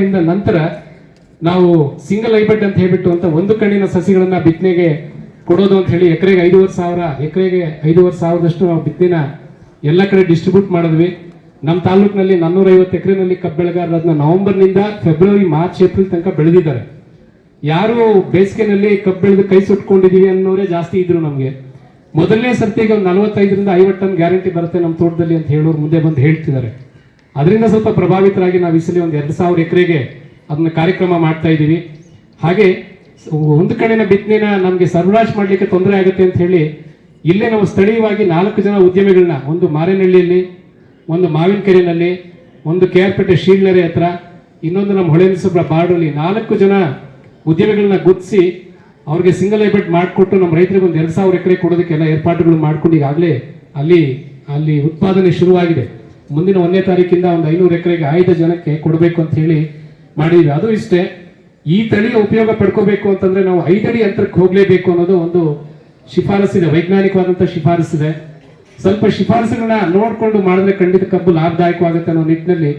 ಇಂದ ನಂತರ ನಾವು ಸಿಂಗಲ್ ಹೈಬ್ರಿಡ್ ಅಂತ ಹೇಳ್ಬಿಟ್ಟು ಅಂತ ಒಂದು ಕಣ್ಣಿನ ಸಸಿಗಳನ್ನ ಬಿತ್ತನೆಗೆ ಕೊಡೋದು ಅಂತ ಹೇಳಿ ಎಕರೆಗೆ 5,500 ನಾವು ಬಿತ್ತನೆನ ಎಲ್ಲ ಕಡೆ ಡಿಸ್ಟ್ರಿಬ್ಯೂಟ್ ಮಾಡಿದ್ವಿ. ನಮ್ಮ ತಾಲೂಕಿನಲ್ಲಿ 450 ಎಕರೆನಲ್ಲಿ ಕಬ್ಬು ಬೆಳೆಗಾರರು ಅದನ್ನ ನವೆಂಬರ್ನಿಂದ ಫೆಬ್ರವರಿ, ಮಾರ್ಚ್, ಏಪ್ರಿಲ್ ತನಕ ಬೆಳೆದಿದ್ದಾರೆ. ಯಾರು ಬೇಸಿಗೆನಲ್ಲಿ ಕಬ್ಬು ಬೆಳೆದು ಕೈ ಸುಟ್ಕೊಂಡಿದೀವಿ ಅನ್ನೋರೇ ಜಾಸ್ತಿ ಇದ್ರು. ನಮಗೆ ಮೊದಲನೇ ಸರ್ತಿಗೆ ಒಂದು 45-50 ಟನ್ ಗ್ಯಾರಂಟಿ ಬರುತ್ತೆ ನಮ್ಮ ತೋಟದಲ್ಲಿ ಅಂತ ಹೇಳೋರು ಮುಂದೆ ಬಂದು ಹೇಳ್ತಿದ್ದಾರೆ. ಅದರಿಂದ ಸ್ವಲ್ಪ ಪ್ರಭಾವಿತರಾಗಿ ನಾವು ಈ ಸಲ ಒಂದು 2,000 ಎಕರೆಗೆ ಅದನ್ನ ಕಾರ್ಯಕ್ರಮ ಮಾಡ್ತಾ ಇದ್ದೀವಿ. ಹಾಗೆ ಒಂದು ಕಡೆನ ಬಿತ್ತನೆನ ನಮಗೆ ಸರಬರಾಜು ಮಾಡ್ಲಿಕ್ಕೆ ತೊಂದರೆ ಆಗುತ್ತೆ ಅಂತ ಹೇಳಿ ಇಲ್ಲೇ ನಾವು ಸ್ಥಳೀಯವಾಗಿ 4 ಜನ ಉದ್ಯಮಿಗಳನ್ನ, ಒಂದು ಮಾರೇನಹಳ್ಳಿಯಲ್ಲಿ, ಒಂದು ಮಾವಿನಕೆರೆನಲ್ಲಿ, ಒಂದು KR ಪೇಟೆ ಶೀಲ್ನರೆ ಹತ್ರ, ಇನ್ನೊಂದು ನಮ್ಮ ಹೊಳೆನರಸೀಪುರ ಬಾರ್ಡಲ್ಲಿ 4 ಜನ ಉದ್ಯಮಿಗಳನ್ನ ಗುರುತಿಸಿ ಅವ್ರಿಗೆ ಸಿಂಗಲ್ ಹೈಬ್ರಿಡ್ ಮಾಡಿಕೊಟ್ಟು ನಮ್ಮ ರೈತರಿಗೆ ಒಂದು 2,000 ಎಕರೆ ಕೊಡೋದಕ್ಕೆಲ್ಲ ಏರ್ಪಾಡುಗಳು ಮಾಡ್ಕೊಂಡು ಈಗಾಗಲೇ ಅಲ್ಲಿ ಉತ್ಪಾದನೆ ಶುರುವಾಗಿದೆ. ಮುಂದಿನ 1ನೇ ತಾರೀಕಿಂದ ಒಂದು 500 ಎಕರೆಗೆ 5 ಜನಕ್ಕೆ ಕೊಡಬೇಕು ಅಂತ ಹೇಳಿ ಮಾಡಿದ್ವಿ. ಅದು ಇಷ್ಟೇ, ಈ ತಳಿಯ ಉಪಯೋಗ ಪಡ್ಕೋಬೇಕು ಅಂತಂದ್ರೆ ನಾವು 5 ಅಡಿ ಅಂತರಕ್ಕೆ ಹೋಗ್ಲೇಬೇಕು ಅನ್ನೋದು ಒಂದು ಶಿಫಾರಸ್ಸಿದೆ, ವೈಜ್ಞಾನಿಕವಾದಂಥ ಶಿಫಾರಸ್ಸಿದೆ. ಸ್ವಲ್ಪ ಶಿಫಾರಸುಗಳನ್ನ ನೋಡ್ಕೊಂಡು ಮಾಡಿದ್ರೆ ಖಂಡಿತ ಕಬ್ಬು ಲಾಭದಾಯಕವಾಗುತ್ತೆ ಅನ್ನೋ ನಿಟ್ಟಿನಲ್ಲಿ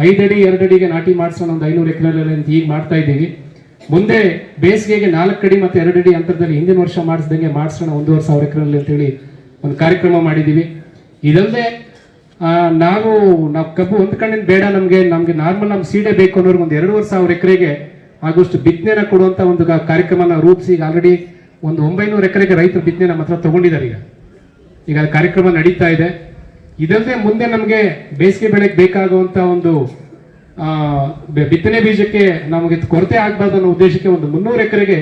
5 ಅಡಿ 2 ಅಡಿಗೆ ನಾಟಿ ಮಾಡಿಸೋಣ ಒಂದು 500 ಎಕರೆಗಳಲ್ಲಿ ಅಂತ ಈಗ ಮಾಡ್ತಾ ಇದ್ದೀವಿ. ಮುಂದೆ ಬೇಸಿಗೆಗೆ 4 ಅಡಿ ಮತ್ತು 2 ಅಡಿ ಅಂತರದಲ್ಲಿ ಹಿಂದಿನ ವರ್ಷ ಮಾಡಿಸ್ದಂಗೆ ಮಾಡಿಸೋಣ 1,500 ಎಕರೆಯಲ್ಲಿ ಅಂತೇಳಿ ಒಂದು ಕಾರ್ಯಕ್ರಮ ಮಾಡಿದ್ದೀವಿ. ಇದಲ್ಲದೆ ನಾವು ಕಬ್ಬು ಹೊಂದ್ಕೊಂಡಿದ್ದು ಬೇಡ, ನಮಗೆ ನಾರ್ಮಲ್ ನಮ್ಮ ಸೀಡೆ ಬೇಕು ಅನ್ನೋರ್ಗೆ ಒಂದು 2,500 ಎಕರೆಗೆ ಆಗೋಷ್ಟು ಬಿತ್ತನೆನ ಕೊಡುವಂಥ ಒಂದು ಕಾರ್ಯಕ್ರಮನ ರೂಪಿಸಿ ಈಗ ಆಲ್ರೆಡಿ ಒಂದು 900 ಎಕರೆಗೆ ರೈತರು ಬಿತ್ತನೆ ನಮ್ಮ ಹತ್ರ ತಗೊಂಡಿದ್ದಾರೆ. ಈಗ ಕಾರ್ಯಕ್ರಮ ನಡೀತಾ ಇದೆ. ಇದಲ್ಲದೆ ಮುಂದೆ ನಮಗೆ ಬೇಸಿಗೆ ಬೆಳೆಗೆ ಬೇಕಾಗುವಂಥ ಒಂದು ಬಿತ್ತನೆ ಬೀಜಕ್ಕೆ ನಮಗೆ ಕೊರತೆ ಆಗಬಾರ್ದು ಅನ್ನೋ ಉದ್ದೇಶಕ್ಕೆ ಒಂದು 300 ಎಕರೆಗೆ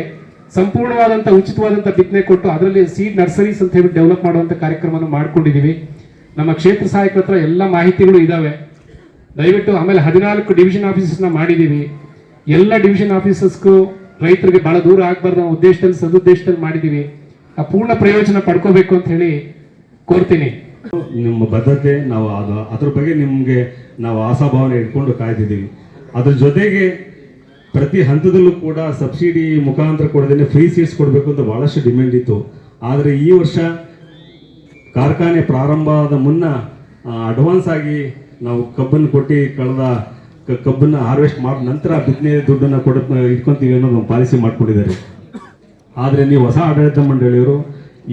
ಸಂಪೂರ್ಣವಾದಂಥ ಉಚಿತವಾದಂಥ ಬಿತ್ತನೆ ಕೊಟ್ಟು ಅದರಲ್ಲಿ ಸೀಡ್ ನರ್ಸರೀಸ್ ಅಂತ ಹೇಳಿ ಡೆವಲಪ್ ಮಾಡುವಂಥ ಕಾರ್ಯಕ್ರಮವನ್ನು ಮಾಡ್ಕೊಂಡಿದ್ದೀವಿ. ನಮ್ಮ ಕ್ಷೇತ್ರ ಸಹಾಯಕರ ಹತ್ರ ಎಲ್ಲ ಮಾಹಿತಿಗಳು ಇದ್ದಾವೆ. ದಯವಿಟ್ಟು ಆಮೇಲೆ 14 ಡಿವಿಷನ್ ಆಫೀಸಸ್ನ ಮಾಡಿದ್ದೀವಿ. ಎಲ್ಲ ಡಿವಿಷನ್ ಆಫೀಸಸ್ಗೂ ರೈತರಿಗೆ ಬಹಳ ದೂರ ಆಗಬಾರ್ದು ಅನ್ನೋ ಉದ್ದೇಶದಲ್ಲಿ ಸದುದ್ದೇಶದಲ್ಲಿ ಮಾಡಿದ್ದೀವಿ. ಆ ಪೂರ್ಣ ಪ್ರಯೋಜನ ಪಡ್ಕೋಬೇಕು ಅಂತ ಹೇಳಿ ಕೋರ್ತೀನಿ. ನಿಮ್ಮ ಬದ್ಧತೆ ನಾವು ಅದ್ರ ಬಗ್ಗೆ ನಿಮಗೆ ನಾವು ಆಶಾಭಾವನೆ ಇಟ್ಕೊಂಡು ಕಾಯ್ತಿದ್ದೀವಿ. ಅದ್ರ ಜೊತೆಗೆ ಪ್ರತಿ ಹಂತದಲ್ಲೂ ಕೂಡ ಸಬ್ಸಿಡಿ ಮುಖಾಂತರ ಕೊಡದೇನೆ ಫ್ರೀ ಸೀಡ್ಸ್ ಕೊಡಬೇಕು ಅಂತ ಬಹಳಷ್ಟು ಡಿಮ್ಯಾಂಡ್ ಇತ್ತು. ಆದರೆ ಈ ವರ್ಷ ಕಾರ್ಖಾನೆ ಪ್ರಾರಂಭದ ಮುನ್ನ ಅಡ್ವಾನ್ಸ್ ಆಗಿ ನಾವು ಕಬ್ಬನ್ನು ಕೊಟ್ಟು ಕಳೆದ ಕಬ್ಬನ್ನು ಹಾರ್ವೆಸ್ಟ್ ಮಾಡಿದ ನಂತರ ಬಿತ್ತನೆ ದುಡ್ಡನ್ನು ಇಟ್ಕೊಂತೀವಿ ಅನ್ನೋದು ಪಾಲಿಸಿ ಮಾಡ್ಕೊಂಡಿದ್ದಾರೆ. ಆದರೆ ನೀವು ಹೊಸ ಆಡಳಿತ ಮಂಡಳಿಯವರು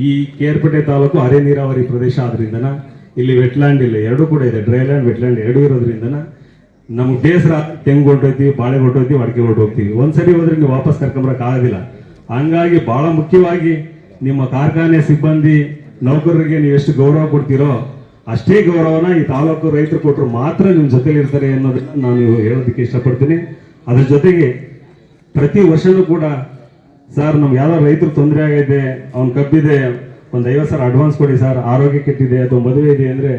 ಈ ಕೇರ್ಪೇಟೆ ತಾಲೂಕು ಅರೆ ನೀರಾವರಿ ಪ್ರದೇಶ ಆದ್ರಿಂದನ ಇಲ್ಲಿ ವೆಟ್ಲ್ಯಾಂಡ್ ಇಲ್ಲ, ಎರಡೂ ಕೂಡ ಇದೆ, ಡ್ರೈಲ್ಯಾಂಡ್ ವೆಟ್ಲ್ಯಾಂಡ್ ಎರಡೂ ಇರೋದ್ರಿಂದನ ನಮ್ಗೆ ಬೇಸರ, ತೆಂಗು ಹೊರಟೋಗ್ತೀವಿ, ಬಾಳೆ ಹೊರಟೋಗ್ತೀವಿ, ಅಡಿಕೆ ಹೊರಟೋಗ್ತೀವಿ. ಒಂದ್ಸರಿ ಹೋದ್ರೆ ನೀವು ವಾಪಸ್ ಕರ್ಕೊಂಬರಕ್ಕೆ ಆಗೋದಿಲ್ಲ. ಹಂಗಾಗಿ ಬಹಳ ಮುಖ್ಯವಾಗಿ ನಿಮ್ಮ ಕಾರ್ಖಾನೆ ಸಿಬ್ಬಂದಿ ನೌಕರರಿಗೆ ನೀವು ಎಷ್ಟು ಗೌರವ ಕೊಡ್ತೀರೋ ಅಷ್ಟೇ ಗೌರವನ ಈ ತಾಲೂಕು ರೈತರು ಕೊಟ್ಟರು ಮಾತ್ರ ನಿಮ್ಮ ಜೊತೆಲಿ ಇರ್ತಾರೆ ಅನ್ನೋದನ್ನ ನಾನು ಹೇಳೋದಕ್ಕೆ ಇಷ್ಟಪಡ್ತೀನಿ. ಅದ್ರ ಜೊತೆಗೆ ಪ್ರತಿ ವರ್ಷನೂ ಕೂಡ ಸರ್ ನಮ್ಗೆ ಯಾವ್ದೋ ರೈತರು ತೊಂದರೆ ಆಗಿದೆ, ಅವ್ನ ಕಬ್ಬಿದೆ, ಒಂದು 50,000 ಅಡ್ವಾನ್ಸ್ ಕೊಡಿ ಸರ್, ಆರೋಗ್ಯ ಕೆಟ್ಟಿದೆ ಅಥವಾ ಮದುವೆ ಇದೆ ಅಂದರೆ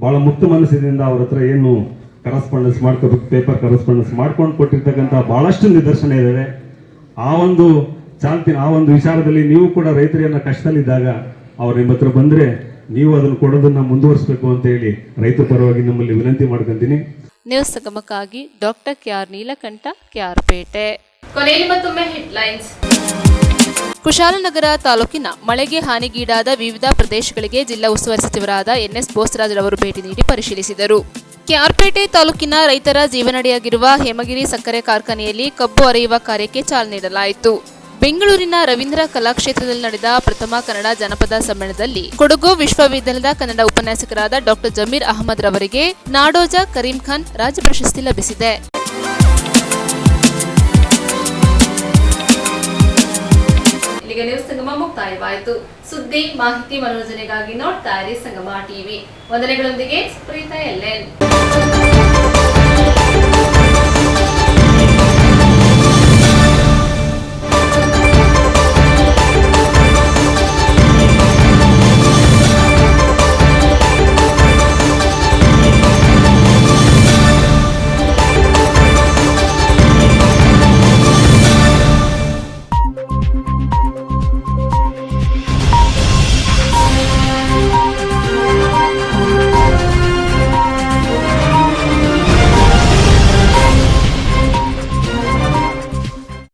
ಭಾಳ ಮುಕ್ತ ಮನಸ್ಸಿನಿಂದ ಅವ್ರ ಹತ್ರ ಏನು ಕರೆಸ್ಪಾಂಡೆನ್ಸ್ ಮಾಡ್ಕೋಬೇಕು, ಪೇಪರ್ ಕರೆಸ್ಪಾಂಡೆನ್ಸ್ ಮಾಡ್ಕೊಂಡು ಕೊಟ್ಟಿರ್ತಕ್ಕಂಥ ಭಾಳಷ್ಟು ನಿದರ್ಶನ ಇದ್ದಾವೆ. ಆ ಒಂದು ವಿಚಾರದಲ್ಲಿ ನೀವು ಕೂಡ ರೈತರನ್ನ ಕಷ್ಟದಲ್ಲಿದ್ದಾಗ ಅವ್ರು ನಿಮ್ಮ ಹತ್ರ ಬಂದರೆ ನೀವು ಅದನ್ನು ಕೊಡೋದನ್ನ ಮುಂದುವರಿಸಬೇಕು ಅಂತ ಹೇಳಿ ರೈತರ ಪರವಾಗಿ ನಮ್ಮಲ್ಲಿ ವಿನಂತಿ ಮಾಡ್ಕೊಂತೀನಿ. ನ್ಯೂಸ್ ಸಂಗಮಕ್ಕಾಗಿ ಡಾಕ್ಟರ್ ಕೆಆರ್ ನೀಲಕಂಠ, ಕೆಆರ್ಪೇಟೆ. ಕೊನೆಯಲ್ಲಿ ಮತ್ತೊಮ್ಮೆ ಹೆಡ್ಲೈನ್ಸ್. ಕುಶಾಲನಗರ ತಾಲೂಕಿನ ಮಳೆಗೆ ಹಾನಿಗೀಡಾದ ವಿವಿಧ ಪ್ರದೇಶಗಳಿಗೆ ಜಿಲ್ಲಾ ಉಸ್ತುವಾರಿ ಸಚಿವರಾದ ಎನ್ಎಸ್ ಬೋಸರಾಜ್ ರವರು ಭೇಟಿ ನೀಡಿ ಪರಿಶೀಲಿಸಿದರು. ಕೆಆರ್ಪೇಟೆ ತಾಲೂಕಿನ ರೈತರ ಜೀವನಾಡಿಯಾಗಿರುವ ಹೇಮಗಿರಿ ಸಕ್ಕರೆ ಕಾರ್ಖಾನೆಯಲ್ಲಿ ಕಬ್ಬು ಅರೆಯುವ ಕಾರ್ಯಕ್ಕೆ ಚಾಲನೆ ನೀಡಲಾಯಿತು. ಬೆಂಗಳೂರಿನ ರವೀಂದ್ರ ಕಲಾಕ್ಷೇತ್ರದಲ್ಲಿ ನಡೆದ ಪ್ರಥಮ ಕನ್ನಡ ಜಾನಪದ ಸಮ್ಮೇಳನದಲ್ಲಿ ಕೊಡಗು ವಿಶ್ವವಿದ್ಯಾಲಯದ ಕನ್ನಡ ಉಪನ್ಯಾಸಕರಾದ ಡಾಕ್ಟರ್ ಜಮೀರ್ ಅಹಮದ್ ರವರಿಗೆ ನಾಡೋಜ ಕರೀಂ ಖಾನ್ ರಾಜ್ಯ ಪ್ರಶಸ್ತಿ ಲಭಿಸಿದೆ. ಇಲ್ಲಿಗೆ ನ್ಯೂಸ್ ಸಂಗಮ ಮುಕ್ತಾಯವಾಯಿತು. ಸುದ್ದಿ, ಮಾಹಿತಿ, ಮನೋರಂಜನೆಗಾಗಿ ನೋಡ್ತಾ ಇರಿ ಸಂಗಮ ಟಿವಿ. ವಂದನೆಗಳೊಂದಿಗೆ ಸುಪ್ರೀತಾ ಎಲ್ಎನ್.